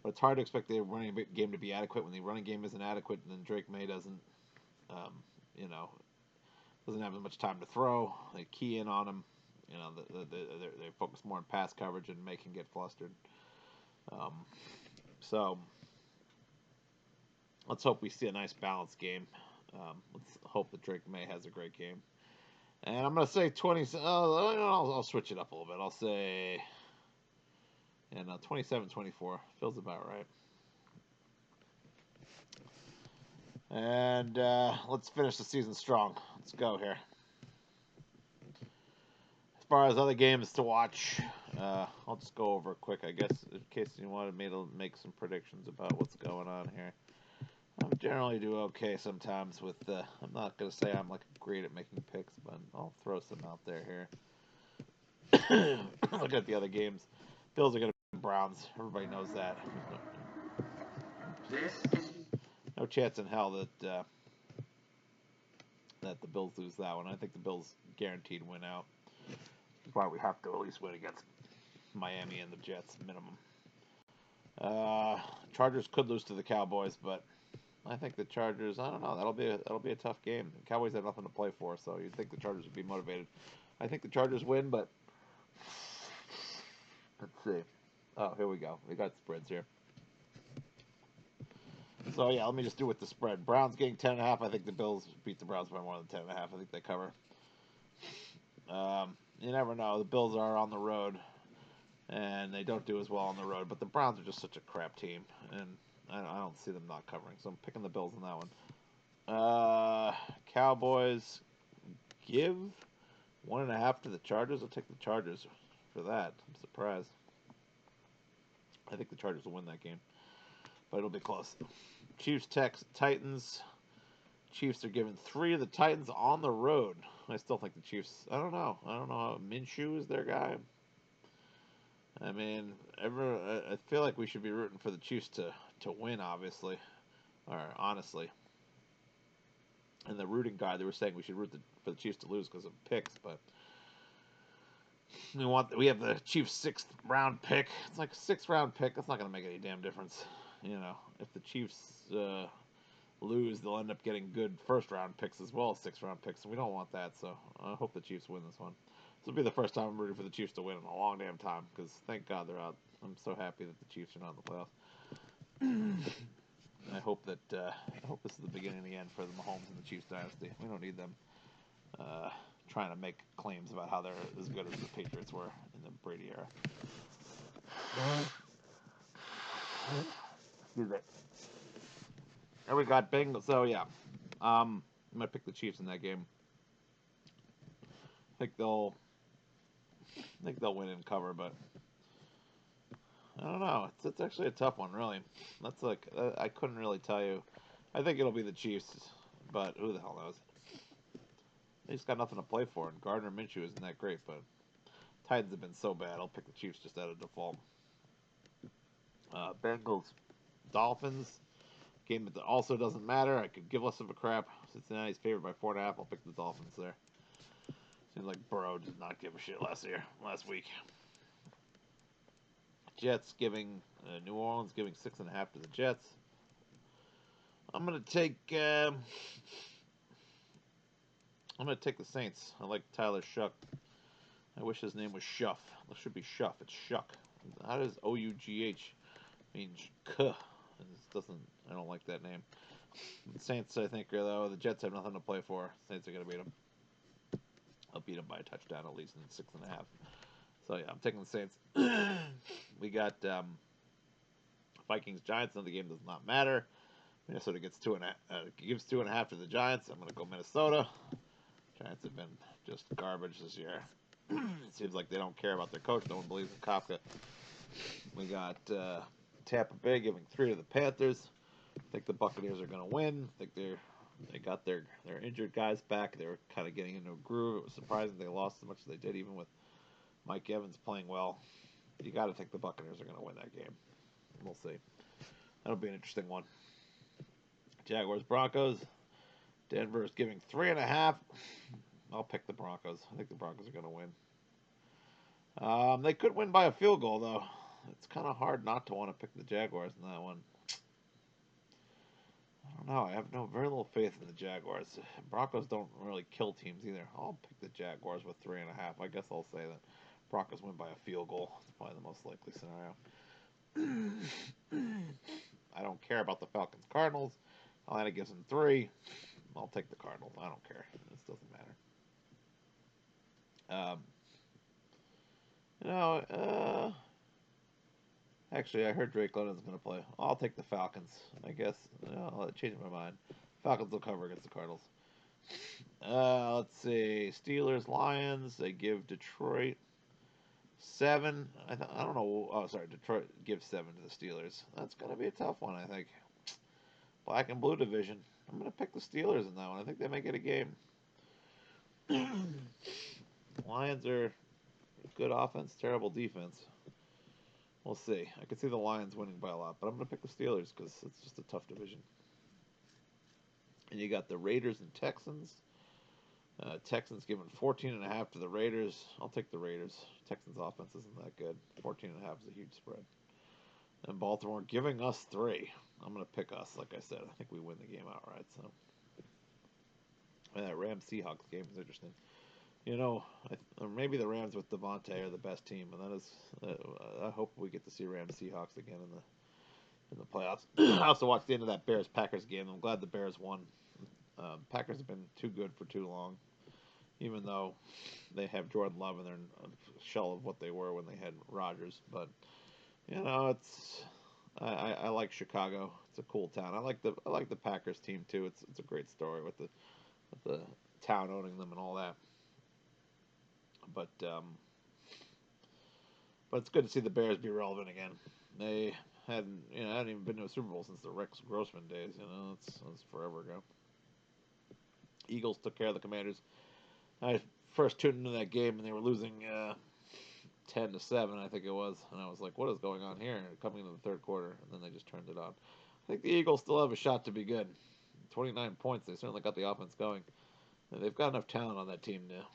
But it's hard to expect the running game to be adequate when the running game isn't adequate, and then Drake May doesn't have as much time to throw. They key in on him. They focus more on pass coverage, and May can get flustered. So let's hope we see a nice balanced game. Let's hope that Drake May has a great game. And I'm going to say 20. I'll switch it up a little bit. I'll say 27-24. Feels about right. And let's finish the season strong. Let's go here. As far as other games to watch, I'll just go over quick, I guess, in case you wanted me to make some predictions about what's going on here. I generally do okay sometimes with, I'm not going to say I'm great at making picks, but I'll throw some out there here. Look at the other games. Bills are going to be Browns. Everybody knows that. No chance in hell that the Bills lose that one. I think the Bills guaranteed win out. That's why we have to at least win against Miami and the Jets, minimum. Chargers could lose to the Cowboys, but I think the Chargers. I don't know. That'll be a tough game. The Cowboys have nothing to play for, so you'd think the Chargers would be motivated. I think the Chargers win, but let's see. Oh, here we go. We got spreads here. So yeah, let me just do with the spread. Browns getting 10.5. I think the Bills beat the Browns by more than 10.5. I think they cover. You never know. The Bills are on the road, and they don't do as well on the road. But the Browns are just such a crap team, and I don't see them not covering. So I'm picking the Bills in that one. Cowboys give 1.5 to the Chargers. I'll take the Chargers for that. I'm surprised. I think the Chargers will win that game, but it'll be close. Chiefs, Titans. Chiefs are giving 3 to the Titans on the road. I still think the Chiefs. I don't know. Minshew is their guy. I mean, I feel like we should be rooting for the Chiefs to win, obviously, or honestly. And the rooting guy, they were saying we should root for the Chiefs to lose because of picks, but we have the Chiefs' 6th round pick. It's like a 6th round pick. That's not going to make any damn difference. If the Chiefs lose, they'll end up getting good 1st round picks as well as 6th round picks, and we don't want that. So I hope the Chiefs win this one. This will be the first time I'm rooting for the Chiefs to win in a long damn time, because thank God they're out. I'm so happy that the Chiefs are not in the playoffs. I hope this is the beginning of the end for the Mahomes and the Chiefs dynasty. We don't need them trying to make claims about how they're as good as the Patriots were in the Brady era. Excuse me. And we got Bengals. So yeah, I'm gonna pick the Chiefs in that game. I think they'll win and cover, but I don't know. It's actually a tough one, really. That's I couldn't really tell you. I think it'll be the Chiefs, but who the hell knows? They just got nothing to play for, and Gardner Minshew isn't that great. But Titans have been so bad. I'll pick the Chiefs just out of default. Bengals, Dolphins. Game that also doesn't matter. I could give less of a crap. Cincinnati's favored by 4.5. I'll pick the Dolphins there. Seems like Burrow did not give a shit last week. Jets giving New Orleans giving 6.5 to the Jets. I'm gonna take the Saints. I like Tyler Shuck. I wish his name was Shuff. It should be Shuff. It's Shuck. How does O-U-G-H mean K? I don't like that name. The Saints, I think, though, the Jets have nothing to play for. Saints are gonna beat them. I'll beat them by a touchdown at least in 6.5. So yeah, I'm taking the Saints. We got Vikings Giants. Another game does not matter. Minnesota gives 2.5 to the Giants. I'm gonna go Minnesota. Giants have been just garbage this year. It seems like they don't care about their coach. No one believes in Kafka. We got Tampa Bay giving 3 to the Panthers. I think the Buccaneers are gonna win. I think they got their injured guys back. They were kind of getting into a groove. It was surprising they lost as much as they did, even with Mike Evans playing well. You got to think the Buccaneers are going to win that game. We'll see. That'll be an interesting one. Jaguars Broncos. Denver is giving 3.5. I'll pick the Broncos. I think the Broncos are going to win. They could win by a field goal, though. It's kind of hard not to want to pick the Jaguars in that one. I don't know. I have very little faith in the Jaguars. Broncos don't really kill teams either. I'll pick the Jaguars with 3.5. I guess I'll say that Broncos win by a field goal. It's probably the most likely scenario. I don't care about the Falcons Cardinals. Atlanta gives them 3. I'll take the Cardinals. I don't care. This doesn't matter. Actually, I heard Drake London's going to play. I'll take the Falcons, I guess. I'll change my mind. Falcons will cover against the Cardinals. Let's see. Steelers, Lions. They give Detroit 7. I don't know. Oh, sorry. Detroit gives 7 to the Steelers. That's going to be a tough one, I think. Black and blue division. I'm going to pick the Steelers in that one. I think they may get a game. Lions are good offense, terrible defense. We'll see. I could see the Lions winning by a lot, but I'm going to pick the Steelers because it's just a tough division. And you got the Raiders and Texans. Texans giving 14.5 to the Raiders. I'll take the Raiders. Texans offense isn't that good. 14.5 is a huge spread. And Baltimore giving us 3. I'm going to pick us, like I said. I think we win the game outright. So, and that Rams-Seahawks game is interesting. You know, maybe the Rams with Devontae are the best team, and that is. I hope we get to see Rams Seahawks again in the playoffs. I also watched the end of that Bears Packers game. I'm glad the Bears won. Packers have been too good for too long, even though they have Jordan Love and they're a shell of what they were when they had Rodgers. But you know, I like Chicago. It's a cool town. I like the Packers team too. It's a great story with the town owning them and all that. But it's good to see the Bears be relevant again. They hadn't even been to a Super Bowl since the Rex Grossman days. You know, that's forever ago. Eagles took care of the Commanders. I first tuned into that game and they were losing 10-7, I think it was, and I was like, "What is going on here?" Coming into the third quarter, and then they just turned it on. I think the Eagles still have a shot to be good. 29 points. They certainly got the offense going. They've got enough talent on that team now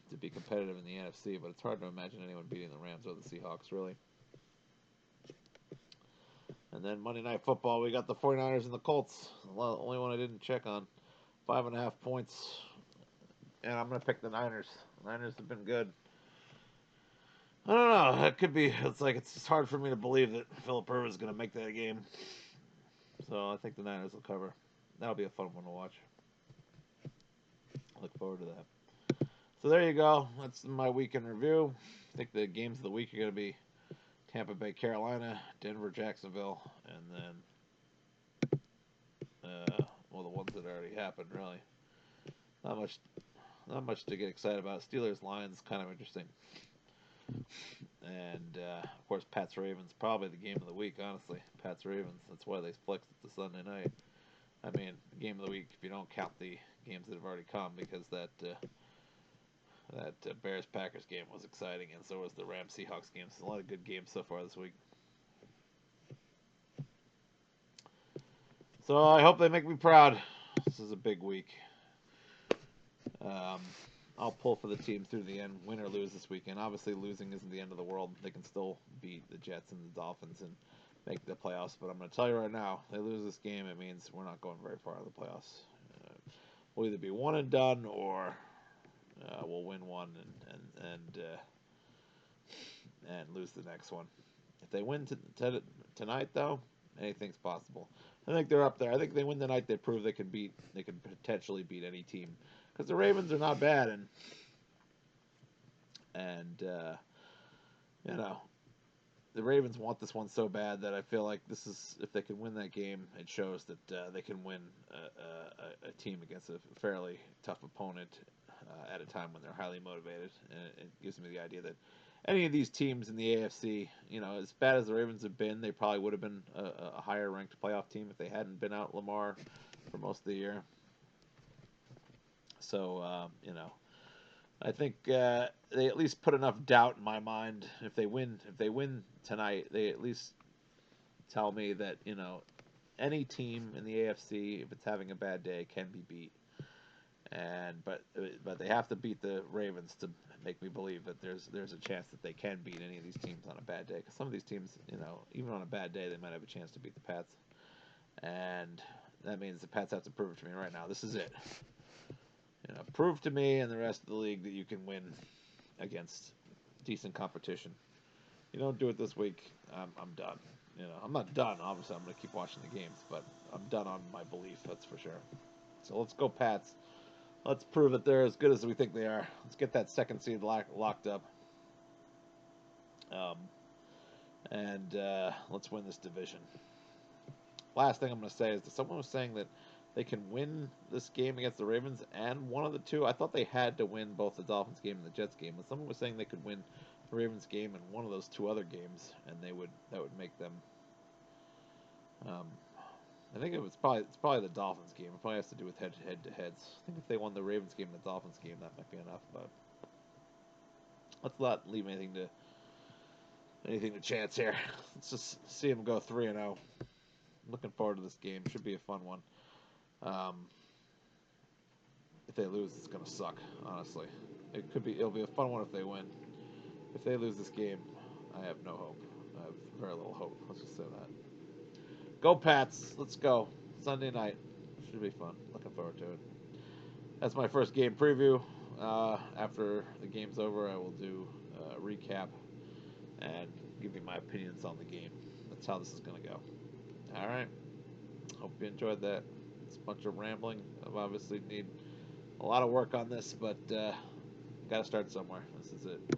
to be competitive in the NFC, but it's hard to imagine anyone beating the Rams or the Seahawks, really. And then Monday Night Football, we got the 49ers and the Colts. The only one I didn't check on. 5.5 points. And I'm going to pick the Niners. The Niners have been good. I don't know. It could be. It's just hard for me to believe that Phillip Rivers is going to make that game. So I think the Niners will cover. That'll be a fun one to watch. Look forward to that. So there you go. That's my weekend review. I think the games of the week are going to be Tampa Bay, Carolina, Denver, Jacksonville, and then the ones that already happened. Really, not much to get excited about. Steelers, Lions, kind of interesting, and of course Pats Ravens, probably the game of the week. Honestly, Pats Ravens. That's why they flexed it to Sunday night. I mean, game of the week if you don't count the games that have already come, because that That Bears-Packers game was exciting, and so was the Rams-Seahawks game. So a lot of good games so far this week. So I hope they make me proud. This is a big week. Um, I'll pull for the team through the end, win or lose this weekend. Obviously, losing isn't the end of the world. They can still beat the Jets and the Dolphins and make the playoffs. But I'm going to tell you right now, if they lose this game, it means we're not going very far in the playoffs. We'll either be one and done, or we'll win one and lose the next one. If they win tonight, though, anything's possible. I think they're up there. I think if they win tonight, they prove they can potentially beat any team, because the Ravens are not bad, and you know, the Ravens want this one so bad that I feel like this is, if they can win that game, it shows that they can win a team against a fairly tough opponent at a time when they're highly motivated. And it gives me the idea that any of these teams in the AFC, as bad as the Ravens have been, they probably would have been a higher ranked playoff team if they hadn't been out Lamar for most of the year. So, I think they at least put enough doubt in my mind. If they win tonight, they at least tell me that any team in the AFC, if it's having a bad day, can be beat. But they have to beat the Ravens to make me believe that there's a chance that they can beat any of these teams on a bad day. Because some of these teams, even on a bad day, they might have a chance to beat the Pats, and that means the Pats have to prove it to me right now. This is it. Prove to me and the rest of the league that you can win against decent competition. You don't do it this week, I'm done. I'm not done. Obviously, I'm going to keep watching the games, but I'm done on my belief, that's for sure. So let's go Pats. Let's prove that they're as good as we think they are. Let's get that second seed locked up. And let's win this division. Last thing I'm going to say is that someone was saying that they can win this game against the Ravens and one of the two. I thought they had to win both the Dolphins game and the Jets game, but someone was saying they could win the Ravens game and one of those two other games, and that would make them. I think it's probably the Dolphins game. It probably has to do with head to heads. I think if they won the Ravens game and the Dolphins game, that might be enough. But let's not leave anything to chance here. Let's just see them go 3-0. Looking forward to this game. Should be a fun one. If they lose, it's gonna suck. Honestly, it'll be a fun one if they win. If they lose this game, I have no hope. I have very little hope. Let's just say that. Go Pats! Let's go. Sunday night. Should be fun. Looking forward to it. That's my first game preview. After the game's over, I will do a recap and give you my opinions on the game. That's how this is going to go. All right. Hope you enjoyed that. It's a bunch of rambling. I obviously need a lot of work on this, but got to start somewhere. This is it.